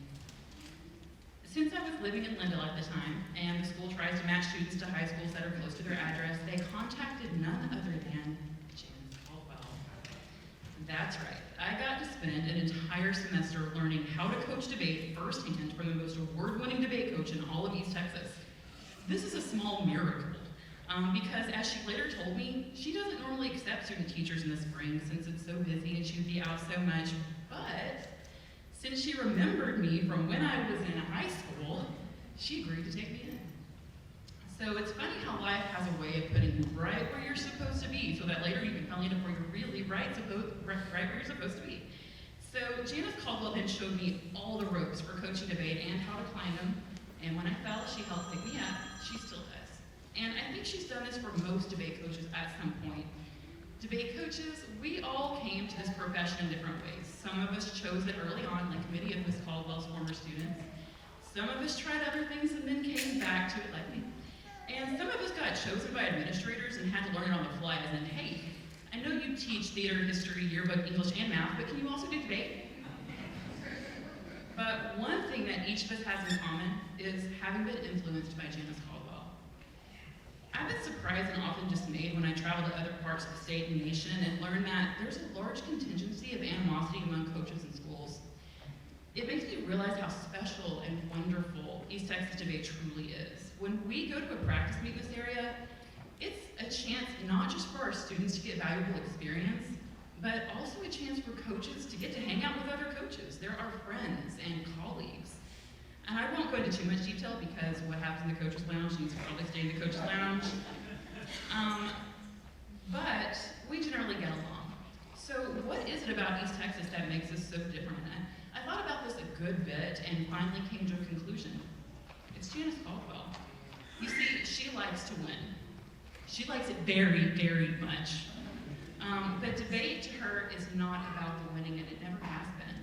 Since I was living in Lindale at the time, and the school tries to match students to high schools that are close to their address, they contacted none other than Janice Caldwell. That's right, I got to spend an entire semester learning how to coach debate firsthand from the most award-winning debate coach in all of East Texas. This is a small miracle. Because as she later told me, she doesn't normally accept student teachers in the spring since it's so busy and she'd be out so much, but since she remembered me from when I was in high school, she agreed to take me in. So it's funny how life has a way of putting you right where you're supposed to be so that later you can finally end up where you're really right where you're supposed to be. So Janice Caldwell then showed me all the ropes for coaching debate and how to climb them, and when I fell, she helped pick me up. She still does. And I think she's done this for most debate coaches at some point. Debate coaches, we all came to this profession in different ways. Some of us chose it early on, like many of Ms. Caldwell's former students. Some of us tried other things and then came back to it like me. And some of us got chosen by administrators and had to learn it on the fly, as in, hey, I know you teach theater, history, yearbook, English, and math, but can you also do debate? But one thing that each of us has in common is having been influenced by Janice Caldwell. I've been surprised and often dismayed when I travel to other parts of the state and nation and learn that there's a large contingency of animosity among coaches and schools. It makes me realize how special and wonderful East Texas debate truly is. When we go to a practice meet in this area, it's a chance not just for our students to get valuable experience, but also a chance for coaches to get to hang out with other coaches. They're our friends and colleagues. And I won't go into too much detail because what happens in the coach's lounge needs to probably stay in the coach's lounge. But we generally get along. So what is it about East Texas that makes us so different? I thought about this a good bit and finally came to a conclusion. It's Janice Caldwell. You see, she likes to win. She likes it very, very much. But debate to her is not about the winning, and it never has been.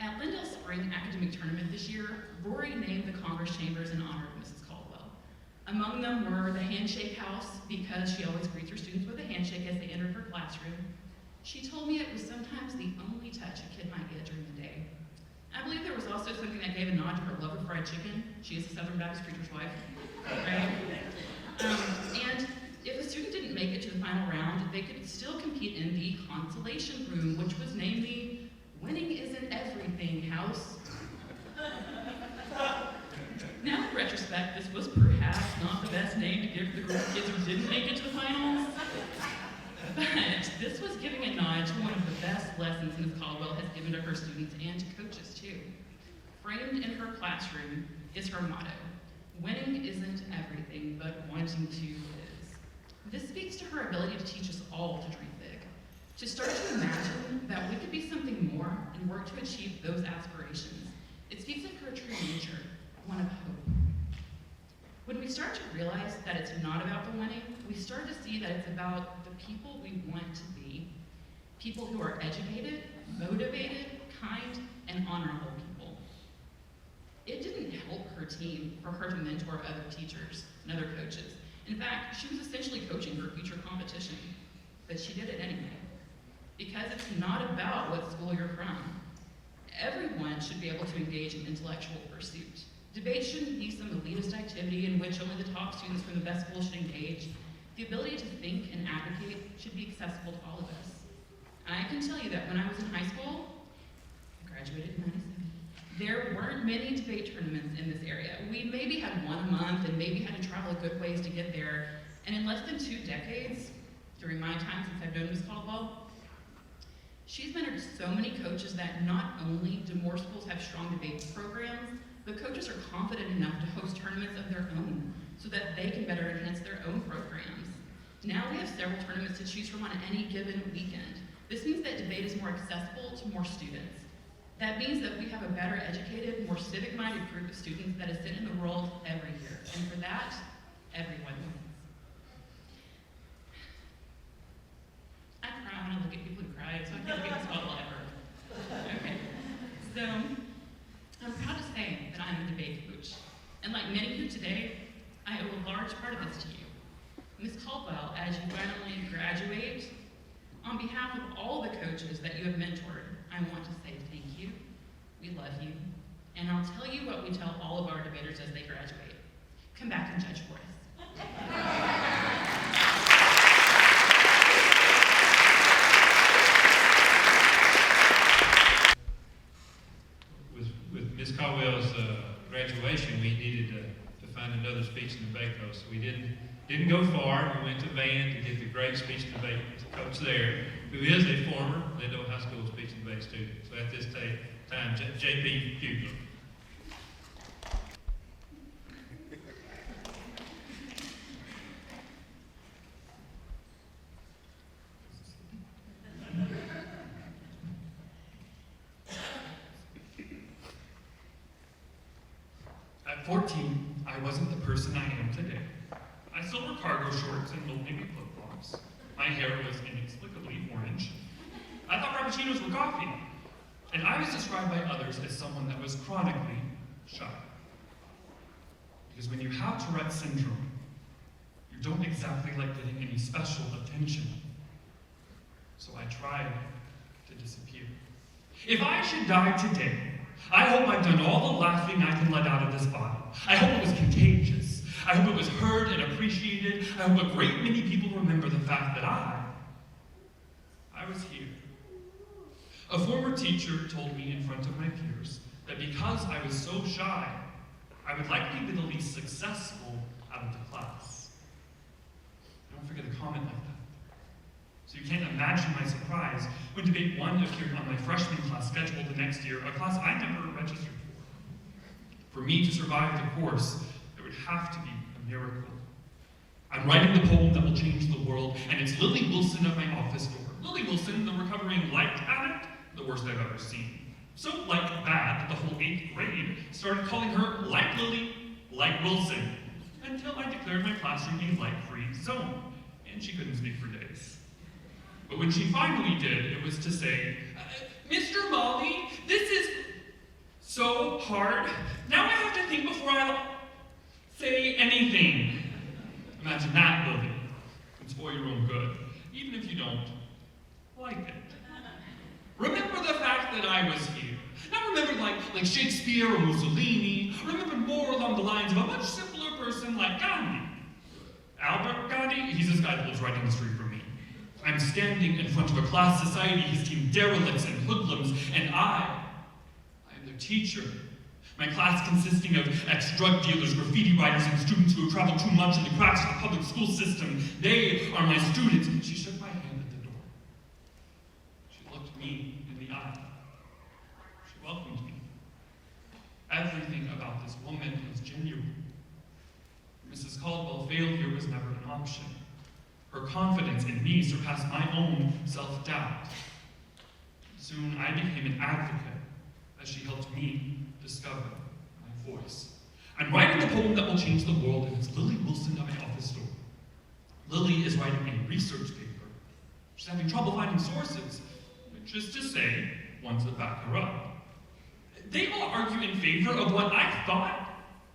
At Lindale's spring academic tournament this year, Rory named the Congress chambers in honor of Mrs. Caldwell. Among them were the handshake house, because she always greets her students with a handshake as they entered her classroom. She told me it was sometimes the only touch a kid might get during the day. I believe there was also something that gave a nod to her love of fried chicken. She is a Southern Baptist preacher's wife, right? And if a student didn't make it to the final round, they could still compete in the consolation room, which was named the Winning Isn't Everything house. Now, in retrospect, this was perhaps not the best name to give the group of kids who didn't make it to the finals. But this was giving a nod to one of the best lessons Ms. Caldwell has given to her students and to coaches, too. Framed in her classroom is her motto, Winning isn't everything, but wanting to is. This speaks to her ability to teach us all to dream big, to start to imagine that we could be something more and work to achieve those aspirations. It speaks of her true nature, one of hope. When we start to realize that it's not about the winning, we start to see that it's about the people we want to be. People who are educated, motivated, kind, and honorable people. It didn't help her team for her to mentor other teachers and other coaches. In fact, she was essentially coaching her future competition, but she did it anyway. Because it's not about what school you're from. Everyone should be able to engage in intellectual pursuit. Debate shouldn't be some elitist activity in which only the top students from the best school should engage. The ability to think and advocate should be accessible to all of us. I can tell you that when I was in high school, I graduated in 97, there weren't many debate tournaments in this area. We maybe had one a month and maybe had to travel a good ways to get there. And in less than 2 decades, during my time since I've known Ms. Caldwell, she's mentored so many coaches that not only do more schools have strong debate programs, but coaches are confident enough to host tournaments of their own so that they can better enhance their own programs. Now we have several tournaments to choose from on any given weekend. This means that debate is more accessible to more students. That means that we have a better educated, more civic-minded group of students that is sent in the world every year. And for that, everyone wins. I cry when I look at people who cry, so I can't get this bottle ever. Okay, so I'm proud to say that I'm a debate coach. And like many of you today, I owe a large part of this to you. Ms. Caldwell, as you finally graduate, on behalf of all the coaches that you have mentored, I want to say thank you, we love you, and I'll tell you what we tell all of our debaters as they graduate. Come back and judge for us. With Ms. Caldwell's graduation, we needed to find another speech and debate coach. So we didn't go far. We went to Van to get the great speech and debate coach there, who is a former Lindo High School speech and debate student. So at this time, J.P. Hughley. At 14, I wasn't the person I am today. I still wore cargo shorts and Old Navy flip-flops. My hair was inexplicably orange. I thought frappuccinos were coffee. And I was described by others as someone that was chronically shy. Because when you have Tourette's syndrome, you don't exactly like getting any special attention. So I tried to disappear. If I should die today, I hope I've done all the laughing I can let out of this body. I hope it was contagious. I hope it was heard and appreciated. I hope a great many people remember the fact that I was here. A former teacher told me in front of my peers that because I was so shy, I would likely be the least successful out of the class. Don't forget a comment like that. So you can't imagine my surprise when debate 1 appeared on my freshman class schedule the next year, a class I never registered for. For me to survive the course, there would have to be a miracle. I'm writing the poem that will change the world, and it's Lily Wilson at my office door. Lily Wilson, the recovering like addict, the worst I've ever seen. So like bad that the whole 8th grade started calling her like Lily, like Wilson, until I declared my classroom a like-free zone, and she couldn't speak for days. But when she finally did, it was to say, Mr. Molly, this is so hard. Now I have to think before I say anything. Imagine that, Lily. It's for your own good, even if you don't like it. Remember the fact that I was here. Not remember like Shakespeare or Mussolini. Remember more along the lines of a much simpler person like Gandhi. Albert Gandhi, he's this guy that lives right down the street from me. I'm standing in front of a class society, he's deemed derelicts and hoodlums, and I am their teacher. My class consisting of ex-drug dealers, graffiti writers, and students who have traveled too much in the cracks of the public school system. They are my students. She shook my hand at the door. She looked me in the eye. She welcomed me. Everything about this woman was genuine. never an option. Her confidence in me surpassed my own self-doubt. Soon I became an advocate as she helped me discover my voice. I'm writing the poem that will change the world, and it's Lily Wilson at my office door. Lily is writing a research paper. She's having trouble finding sources, which is to say, ones that back her up. They all argue in favor of what I thought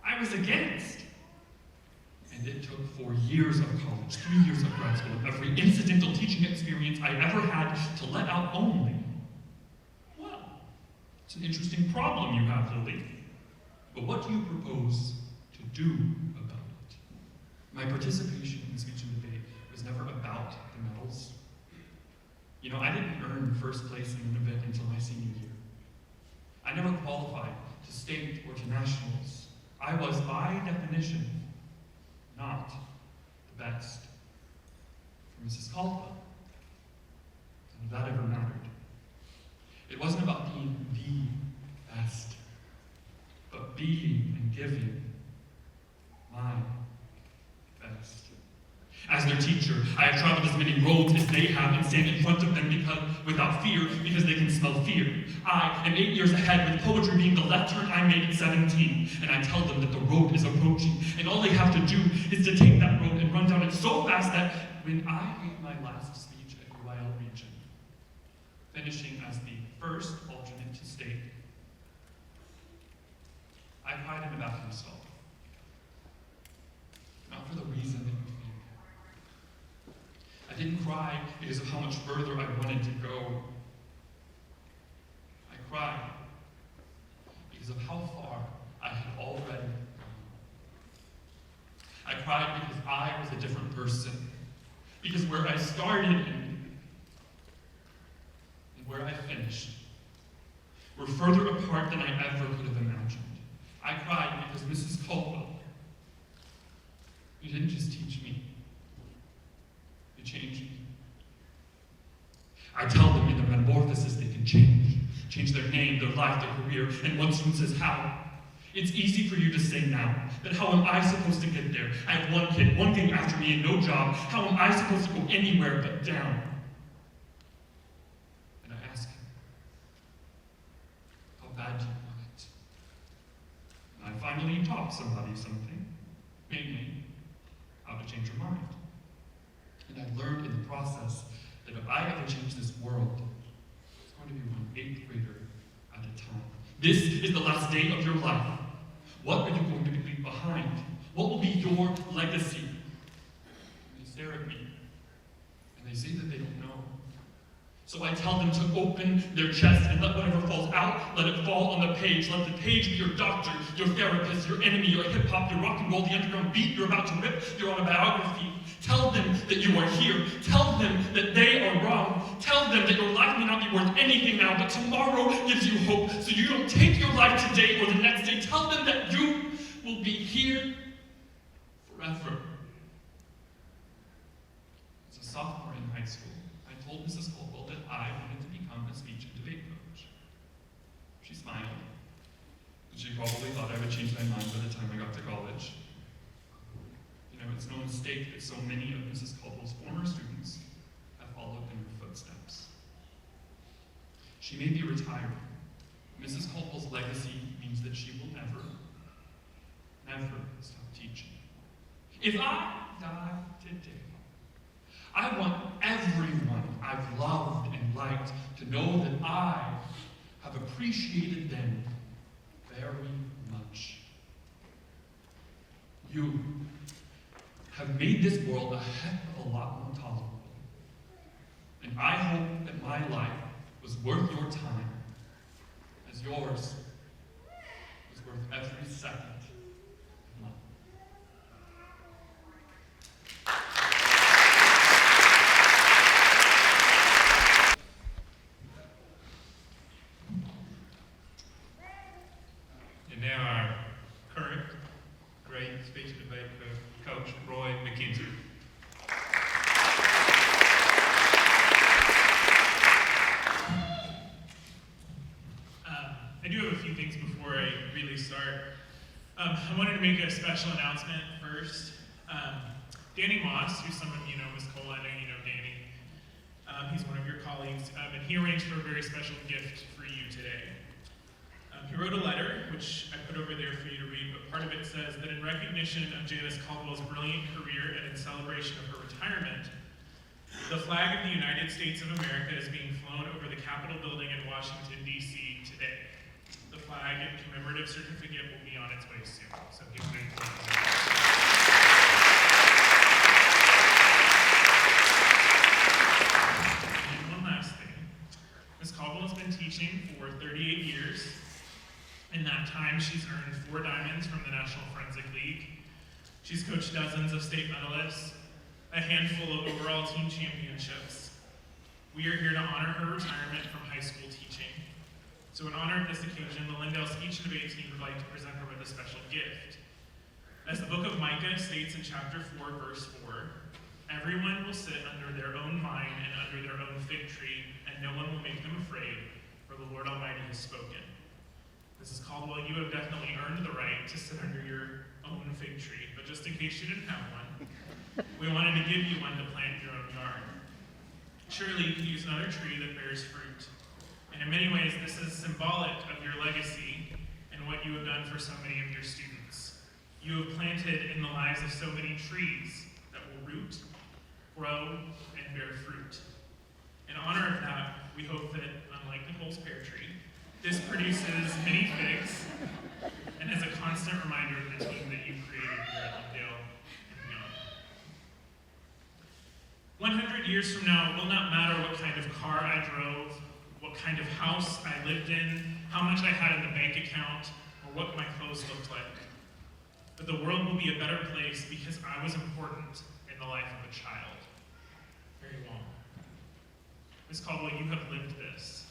I was against. And it took 4 years of college, 3 years of grad school, and every incidental teaching experience I ever had to let out only. Well, it's an interesting problem you have, Lily. But what do you propose to do about it? My participation in speech and debate was never about the medals. You know, I didn't earn first place in an event until my senior year. I never qualified to state or to nationals. I was, by definition, not the best. For Mrs. Caldwell, none of that ever mattered. It wasn't about being the best, but being and giving my best. As their teacher, I have traveled as many roads as they have and stand in front of them without fear because they can smell fear. I am 8 years ahead, with poetry being the left turn I made at 17, and I tell them that the road is approaching, and all they have to do is to take that road and run down it so fast that when I gave my last speech at UIL Region, finishing as the first alternate to state, I cried in a bathroom stall. Not for the reason that you think. I didn't cry because of how much further I wanted to go. I cried because of how far I had already gone. I cried because I was a different person. Because where I started and where I finished were further apart than I ever could have imagined. I cried because Mrs. Caldwell, you didn't just teach me, you changed me. I tell them in their metamorphosis they can change their name, their life, their career, and one student says, how? It's easy for you to say now, but how am I supposed to get there? I have one kid, one thing after me, and no job. How am I supposed to go anywhere but down? And I ask him, how bad do you want it? And I finally taught somebody something, mainly how to change your mind. And I learned in the process that if I ever change this world, it's going to be one 8th grader at a time. This is the last day of your life. What are you going to leave behind? What will be your legacy? And they stare at me, and they say that they don't know. So I tell them to open their chest and let whatever falls out, let it fall on the page. Let the page be your doctor, your therapist, your enemy, your hip-hop, your rock and roll, the underground beat you're about to rip, your autobiography. Tell them that you are here. Tell them that they are wrong. Tell them that your life may not be worth anything now, but tomorrow gives you hope, so you don't take your life today or the next day. Tell them that you will be here forever. As a sophomore in high school, I told Mrs. Caldwell that I wanted to become a speech and debate coach. She smiled. She probably thought I would change my mind by the time I got to college. You know, it's no mistake that so many of Mrs. Caldwell's former students have followed in her footsteps. She may be retiring. Mrs. Caldwell's legacy means that she will never stop teaching. If I die today, I want everyone I've loved and liked to know that I have appreciated them very much. You have made this world a heck of a lot more tolerable. And I hope that my life was worth your time, as yours was worth every second of mine. And now our current great speech and debate coach, Roy McKenzie. I do have a few things before I really start. I wanted to make a special announcement first. Danny Moss, who some of you know, Ms. Cole, I know you know Danny. He's one of your colleagues, and he arranged for a very special gift for you today. He wrote a letter, which I put over there for you to read, but part of it says that in recognition of Janice Caldwell's brilliant career and in celebration of her retirement, the flag of the United States of America is being flown over the Capitol building in Washington, D.C. today. The flag and commemorative certificate will be on its way soon, so give them Ms. Caldwell has been teaching for 38 years. In that time, she's earned 4 diamonds from the National Forensic League. She's coached dozens of state medalists, a handful of overall team championships. We are here to honor her retirement from high school teaching. So in honor of this occasion, the Lindale Speech and Debate team would like to present her with a special gift. As the book of Micah states in chapter 4, verse 4, everyone will sit under their own vine and under their own fig tree, and no one will make them afraid, for the Lord Almighty has spoken. Mrs. Caldwell, you have definitely earned the right to sit under your own fig tree, but just in case you didn't have one, we wanted to give you one to plant in your own yard. Surely you could use another tree that bears fruit. And in many ways, this is symbolic of your legacy and what you have done for so many of your students. You have planted in the lives of so many trees that will root, grow, and bear fruit. In honor of that, we hope that, unlike Nicole's pear tree, this produces many figs and is a constant reminder of the team that you created here at Lindale and beyond. 100 years from now, it will not matter what kind of car I drove, what kind of house I lived in, how much I had in the bank account, or what my clothes looked like. But the world will be a better place because I was important in the life of a child. Very long. Ms. Caldwell, you have lived this.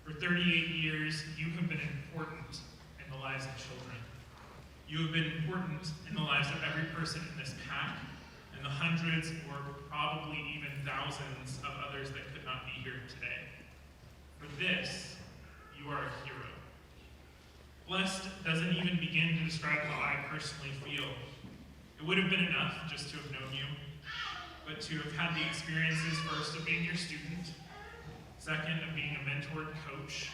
For 38 years, you have been important in the lives of children. You have been important in the lives of every person in this pack, and the hundreds or probably even thousands of others that could not be here today. For this, you are a hero. Blessed doesn't even begin to describe how I personally feel. It would have been enough just to have known you, but to have had the experiences first of being your student, second of being a mentored coach,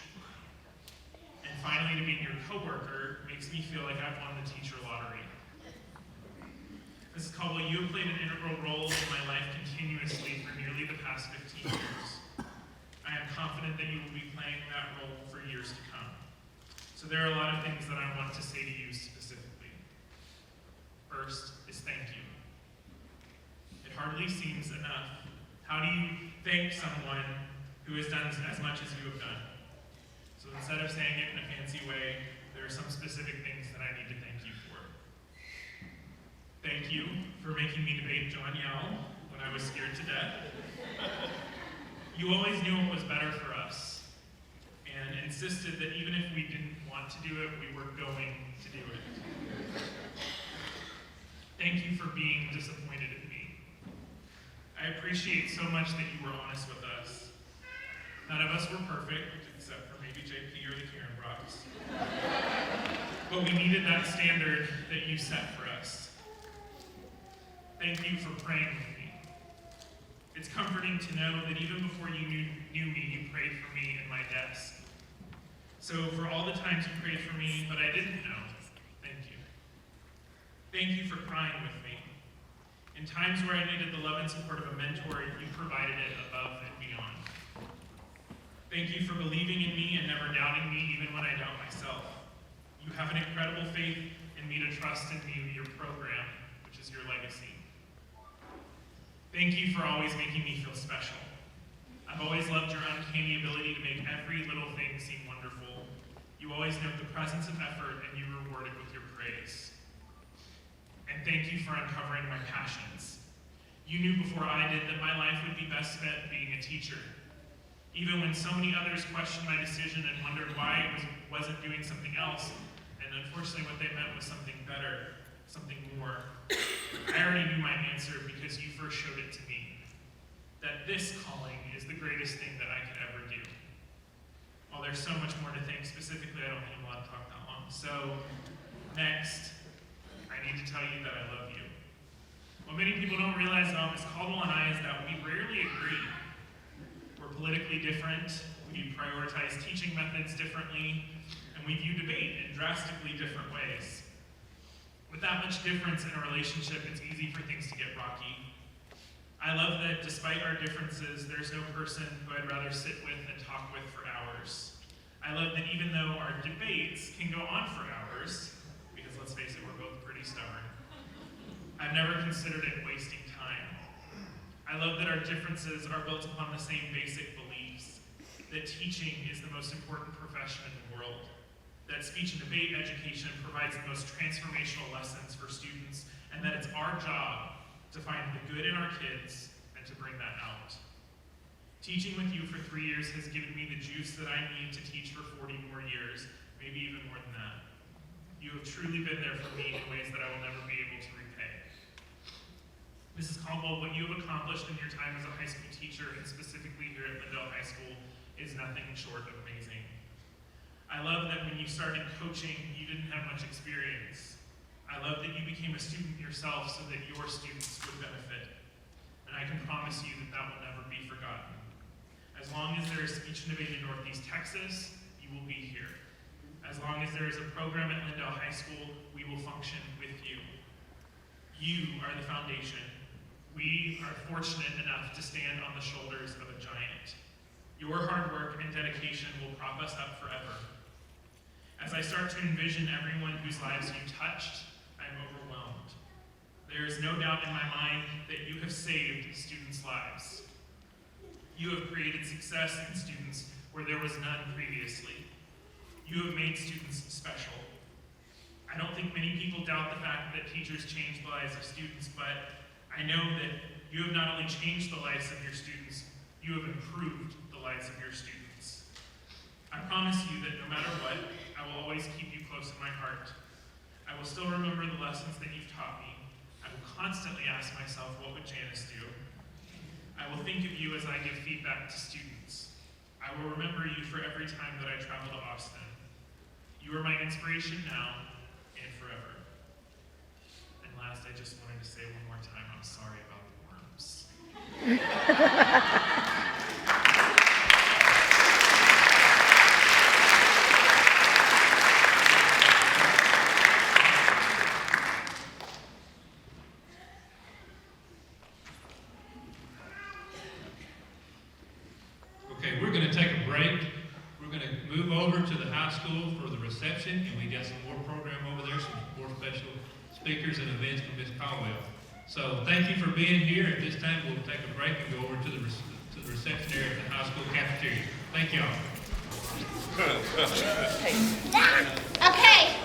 and finally to being your coworker makes me feel like I've won the teacher lottery. Mrs. Caldwell, you have played an integral role in my life continuously for nearly the past 15 years. I am confident that you will be playing that role for years to come. So there are a lot of things that I want to say to you specifically. First is thank you. It hardly seems enough. How do you thank someone who has done as much as you have done? So instead of saying it in a fancy way, there are some specific things that I need to thank you for. Thank you for making me debate John Yell when I was scared to death. You always knew what was better for us, and insisted that even if we didn't want to do it, we were going to do it. Thank you for being disappointed in me. I appreciate so much that you were honest with us. None of us were perfect, except for maybe JP or the Karen Brocks. But we needed that standard that you set for us. Thank you for praying with me. It's comforting to know that even before you knew me, you prayed for me in my desk. So for all the times you prayed for me, but I didn't know, thank you. Thank you for crying with me. In times where I needed the love and support of a mentor, you provided it above and beyond. Thank you for believing in me and never doubting me, even when I doubt myself. You have an incredible faith in me to trust in me, your program, which is your legacy. Thank you for always making me feel special. I've always loved your uncanny ability to make every little thing seem wonderful. You always note the presence of effort, and you reward it with your praise. And thank you for uncovering my passions. You knew before I did that my life would be best spent being a teacher. Even when so many others questioned my decision and wondered why I wasn't doing something else, and unfortunately what they meant was something better, something more, I already knew my answer because you first showed it to me. That this calling is the greatest thing that I could ever do. While there's so much more to think, specifically I don't think I'm allowed to talk that long. So, next, I need to tell you that I love you. What many people don't realize about Ms. Caldwell and I is that we rarely agree. We're politically different, we prioritize teaching methods differently, and we view debate in drastically different ways. With that much difference in a relationship, it's easy for things to get rocky. I love that despite our differences, there's no person who I'd rather sit with and talk with for hours. I love that even though our debates can go on for hours, because let's face it, we're both pretty stubborn, I've never considered it wasting time. I love that our differences are built upon the same basic beliefs, that teaching is the most important profession in the world, that speech and debate education provides the most transformational lessons for students, and that it's our job to find the good in our kids and to bring that out. Teaching with you for 3 years has given me the juice that I need to teach for 40 more years, maybe even more than that. You have truly been there for me in ways that I will never be able to repay. Mrs. Caldwell, what you have accomplished in your time as a high school teacher, and specifically here at Lindell High School, is nothing short of amazing. I love that when you started coaching, you didn't have much experience. I love that you became a student yourself so that your students would benefit. And I can promise you that that will never be forgotten. As long as there is speech and debate in Northeast Texas, you will be here. As long as there is a program at Lindell High School, we will function with you. You are the foundation. We are fortunate enough to stand on the shoulders of a giant. Your hard work and dedication will prop us up forever. As I start to envision everyone whose lives you touched, I'm overwhelmed. There is no doubt in my mind that you have saved students' lives. You have created success in students where there was none previously. You have made students special. I don't think many people doubt the fact that teachers change the lives of students, but I know that you have not only changed the lives of your students, you have improved the lives of your students. I promise you that no matter what, I will always keep you close in my heart. I will still remember the lessons that you've taught me. I will constantly ask myself, what would Janice do? I will think of you as I give feedback to students. I will remember you for every time that I travel to Austin. You are my inspiration now and forever. And last, I just wanted to say one more time, I'm sorry about the worms. Okay, we're going to take a break. We're going to move over to the high school for the reception, and we got some more program over there, some more special speakers and events from Ms. Caldwell. So thank you for being here. At this time, we'll take a break and go over to the reception area at the high school cafeteria. Thank y'all. Okay.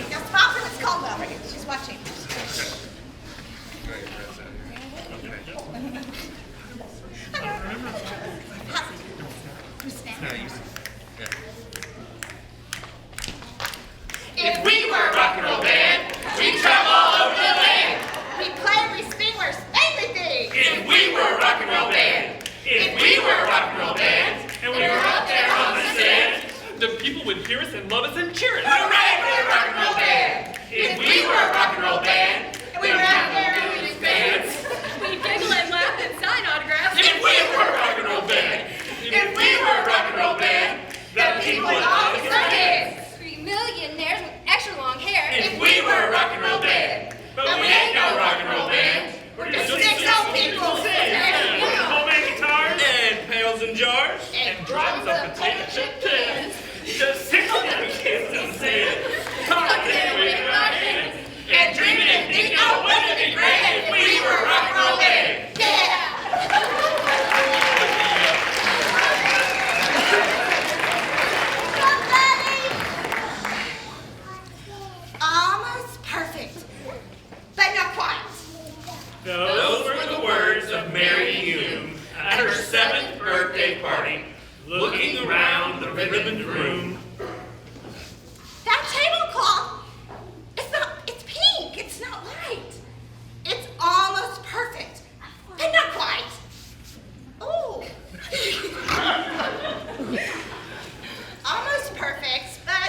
Now smile for Miss Caldwell. She's watching. If we were a rock and roll band, we'd travel all over the land. We play, we sing, we're everything. If we were a rock and roll band, if we were a rock and roll band, and we were up there on the stand, the people would hear us and love us and cheer us. hooray for the rock and roll band. If we were a rock and roll band, and we were out there doing these bands, We giggle and laugh and sign autographs. if we were a rock and roll band, if we were a rock and roll band, the people would always dance. 3 millionaires with extra long hair. If we were a rock and roll band, but we ain't no rock and roll band. We're just six old people sitting With homemade guitars, and pails and jars, And drums of potato chip cans. just six young kids in sand, talking with our hands, and dreaming and thinking, oh, wouldn't it be great if we were a rock and roll band? Yeah. Almost perfect, but not quite. Those were the words of Mary Hume at her 7th birthday party, looking around the ribboned room. That tablecloth, it's pink, it's not white. It's almost perfect, but not quite. Ooh. Almost perfect, but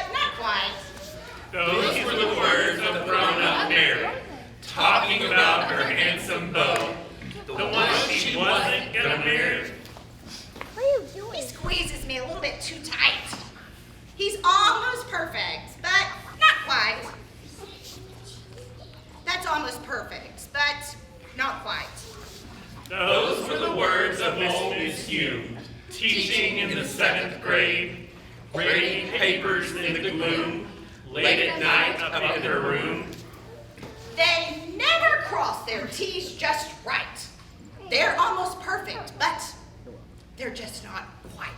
quite. Those were the words of old Miss Hume, teaching in the 7th grade, grading papers in the gloom, late at night up in her room. They never cross their T's just right. They're almost perfect, but they're just not quite.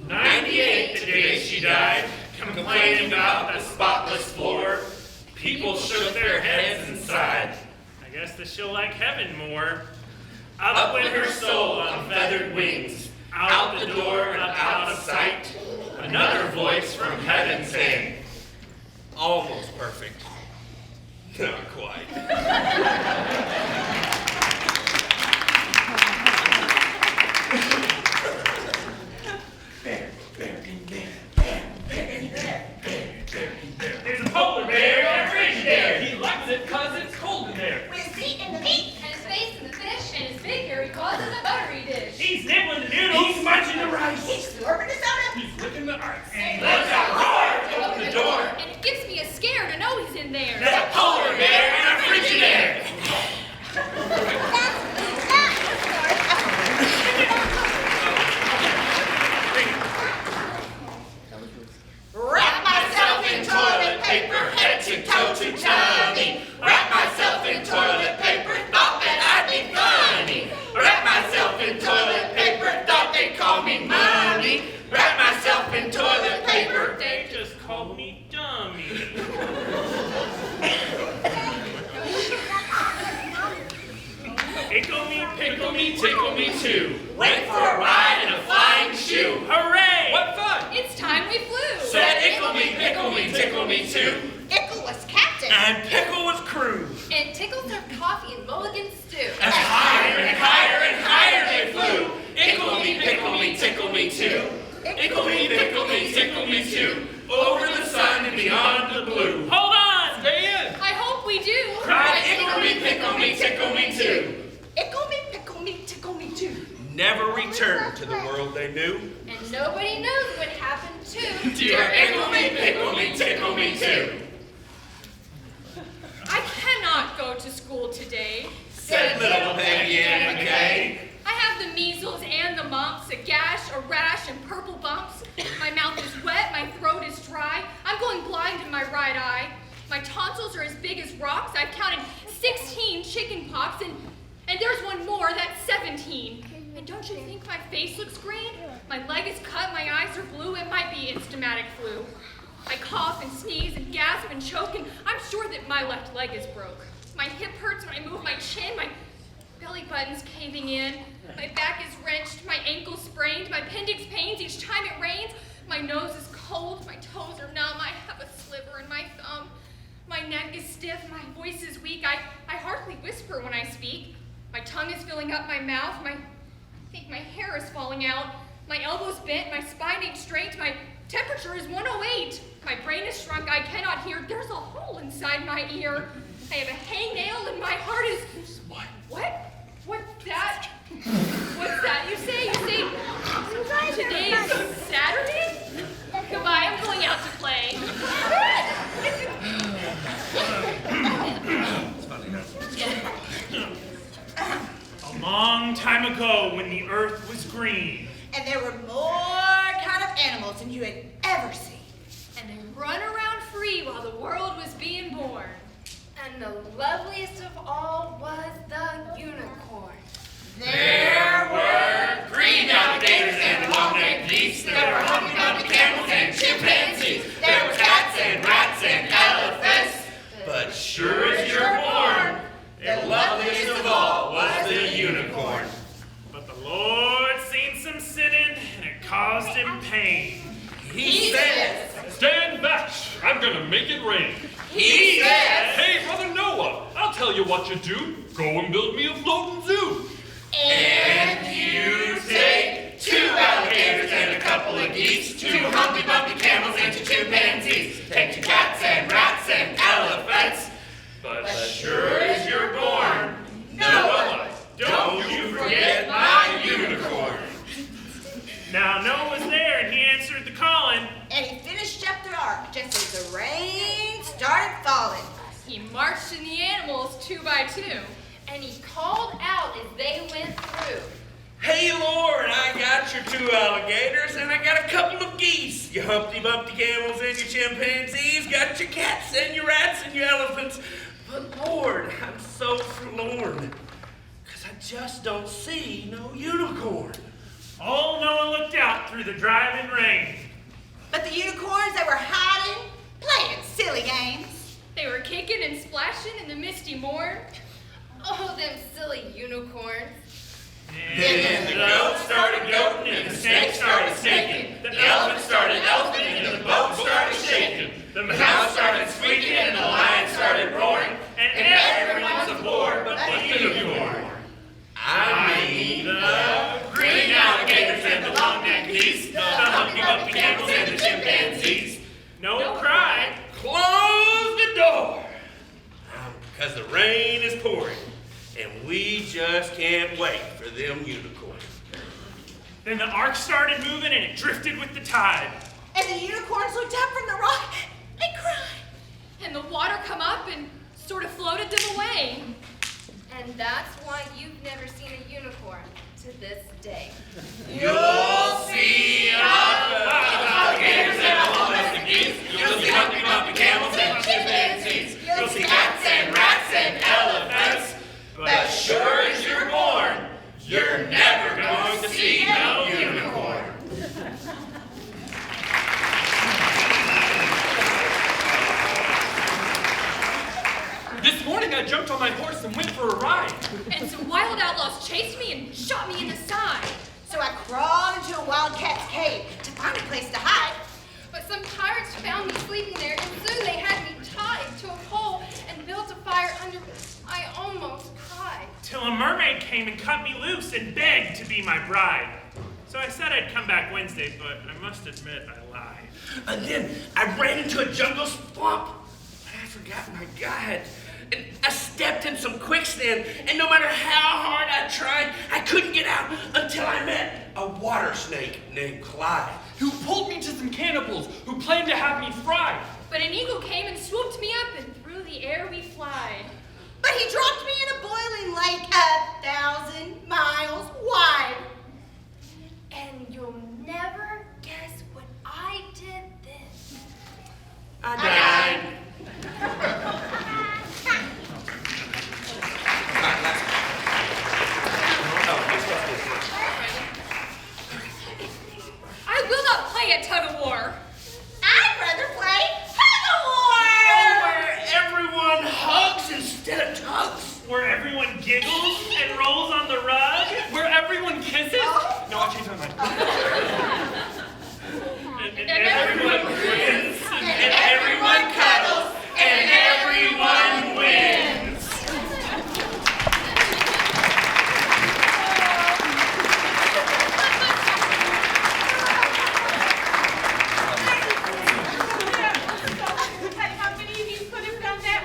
98 the day she died, complaining about the spotless floor. People shook their heads and sighed. I guess that she'll like heaven more. Up went her soul on feathered wings, out the door, up out of sight. Another voice from heaven saying, almost perfect, not quite. There's a polar bear in a Frigidaire. He likes it 'cause it's cold in there. With his feet in the meat, And his face in the fish, and his big hairy claws in the buttery dish. He's nibbling the noodles. He's munching the rice. he's slurping the soda. He's licking the ice. And he lets out roar to open the door. And it gives me a scare to know he's in there. There's a polar bear in a Frigidaire. Wrap myself in toilet paper, head to toe to tummy. Wrap myself in toilet paper, thought that I'd be funny. Wrap myself in toilet paper, thought they'd call me mommy. Wrap myself in toilet paper. They just called me dummy. Pickle me, tickle me too. Went for a ride in a flying shoe. Hooray! What fun! It's time we flew. Said ickle me, pickle me, tickle me too. Ickle was captain. And pickle was crew. And Tickle served coffee and mulligan stew. As higher and higher and higher they flew. Ickle me, pickle me, tickle me too. Ickle me, pickle me, tickle me too. Over the sun and beyond the blue. Hold on! Stay in! I hope we do. Cried ickle me, pickle me, tickle me too. Ickle me, pickle me, tickle me too. Never returned to the world they knew. And nobody knows what happened to Dear ickle me, pickle me, tickle me too. I cannot go to school today. Said little Peggy Ann McKay. I have the measles and the mumps, a gash, a rash, and purple bumps. My mouth is wet, my throat is dry. I'm going blind in my right eye. My tonsils are as big as rocks. I've counted 16 chicken pox, and there's one more, that's 17. And don't you think my face looks green? My leg is cut, my eyes are blue, it might be instamatic flu. I cough and sneeze and gasp and choke, and I'm sure that my left leg is broke. My hip hurts when I move my chin, my belly button's caving in, my back is wrenched, my ankle sprained, my appendix pains each time it rains, my nose is cold, my toes are numb, I have a sliver in my thumb, my neck is stiff, my voice is weak, I hardly whisper when I speak, my tongue is filling up my mouth, I think my hair is falling out, my elbow's bent, my spine ain't straight, my temperature is 108, my brain is shrunk, I cannot hear, there's a hole inside my ear, I have a hangnail and my heart is... What? What's that? What's that? You say today's Saturday? Goodbye, I'm going out to play. A long time ago when the earth was green. And there were more kind of animals than you had ever seen. And they run around free while the world was being born. And the loveliest of all was the unicorn. There were green alligators and long-necked geese. There were humpy-bumpy camels and chimpanzees. There were cats and rats and elephants. But sure as you're born, the loveliest of all was the unicorn. But the Lord seen some sinning, and it caused him pain. He said, Stand back! I'm gonna make it rain. He said, Hey, Brother Noah, I'll tell you what you do. Go and build me a floating zoo. and you take 2 alligators and a couple of geese, 2 humpy-bumpy camels and 2 chimpanzees. Take 2 cats and rats and elephants. But sure as you're born, Noah, don't you forget my unicorn. Now Noah was there and he answered the calling. And he finished up the ark just as the rain started falling. He marched in the animals 2 by 2. And and he called out as they went through. Hey, Lord, I got your 2 alligators and I got a couple of geese. Your Humpty Bumpty camels and your chimpanzees. Got your cats and your rats and your elephants. But Lord, I'm so forlorn, because I just don't see no unicorn. Oh, Noah looked out through the driving rain. But the unicorns, they were hiding, playing silly games. They were kicking and splashing in the misty morn. Oh, them silly unicorns. Then the goat started goating and the snake started snaking. The elephant started elephing and the boat started shaking. The mouse started squeaking and the lion started roaring. And everyone's aboard but the unicorn. I mean the green alligators and the long-necked geese, the Humpty Bumpty camels and the chimpanzees. Noah cried, Close the door, because the rain is pouring, and we just can't wait for them unicorns. Then the ark started moving and it drifted with the tide. And the unicorns looked up from the rock and cried. And the water come up and sort of floated them away. And that's why you've never seen a unicorn to this day. You'll see alligators and long-necked geese. You'll see Humpty Bumpty camels and chimpanzees. You'll see cats and rats and elephants. But sure as you're born, you're never going to see no unicorn. This morning I jumped on my horse and went for a ride. And some wild outlaws chased me and shot me in the side. So I crawled into a wildcat's cave to find a place to hide. But some pirates found me sleeping there, and soon they had me tied to a pole and built a fire under me. I almost cried. Till a mermaid came and cut me loose and begged to be my bride. So I said I'd come back Wednesday, but I must admit I lied. And then I ran into a jungle swamp. I forgot my guide. And I stepped in some quicksand, and no matter how hard I tried, I couldn't get out until I met a water snake named Clyde. Who pulled me to some cannibals who planned to have me fried. But an eagle came and swooped me up, and through the air we fly. But he dropped me in a boiling lake 1,000 miles wide. And you'll never guess what I did then. I died. I will not play at tug of war. I'd rather play tug of war. Oh, where everyone hugs instead of tugs. Where everyone giggles and rolls on the rug. Where everyone kisses? No, I changed my mind. And everyone grins. And everyone cuddles. And everyone wins. I can't believe you could have done that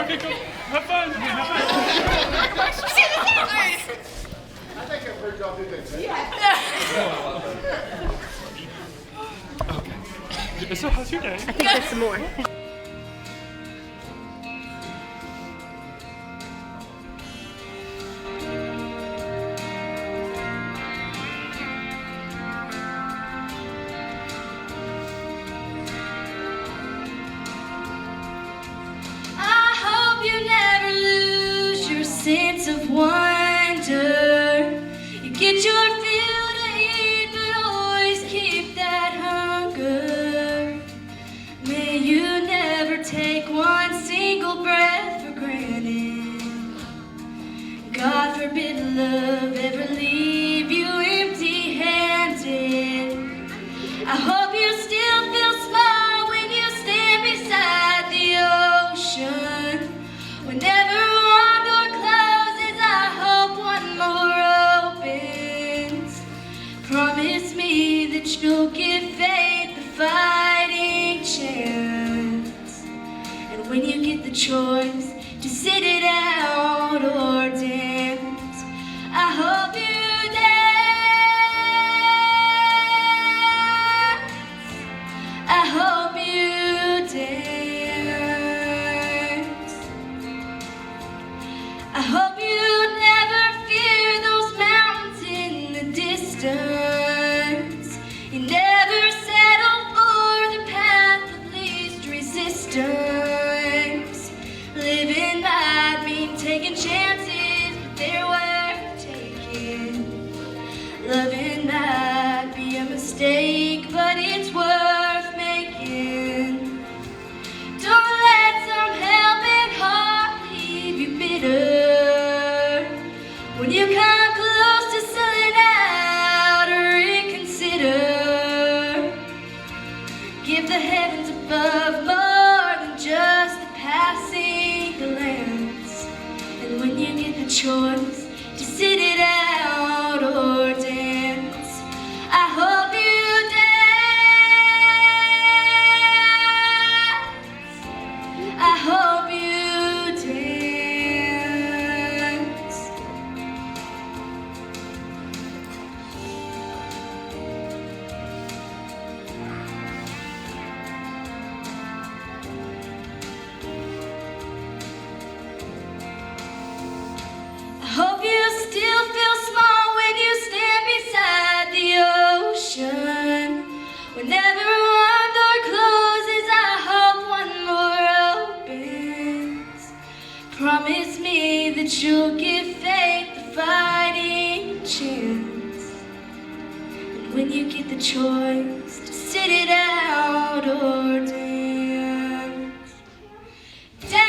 Okay, cool. Have fun. I think I've heard y'all do that. Okay. So how's your day? I think there's some more. I hope you never lose your sense of wonder. You get your fill to eat, but always keep that hunger. May you never take one single breath for granted. God forbid love ever leave you empty-handed. I hope you still feel small when you stand beside the ocean. Whenever one door closes, I hope one more opens. Promise me that you'll give fate the fighting chance. And when you get the choice to sit it out or dance, I hope you dance. I hope you dance. choice to sit it out or dance. I hope you dance. I hope you dance. I hope you still feel small when you stand beside the ocean. Whenever one door closes, I hope one more opens. Promise me that you'll give faith a fighting chance. And when you get the choice to sit it out or dance, dance.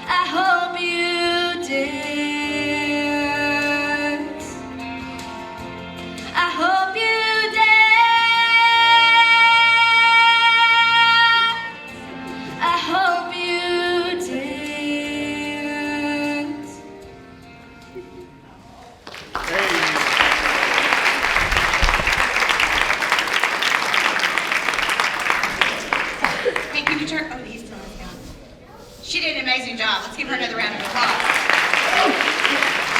I hope you dance. I hope you dance. I hope you dance. Hey, can you turn? Oh, he's still down. She did an amazing job. Let's give her another round of applause.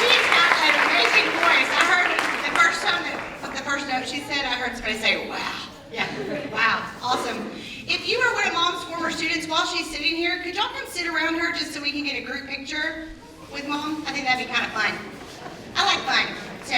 She's got an amazing voice. I heard the first time the first note she said, I heard somebody say, "Wow." Yeah, wow, awesome. If you were one of Mom's former students while she's sitting here, could y'all come sit around her just so we can get a group picture with Mom? I think that'd be kind of fun. I like fun. So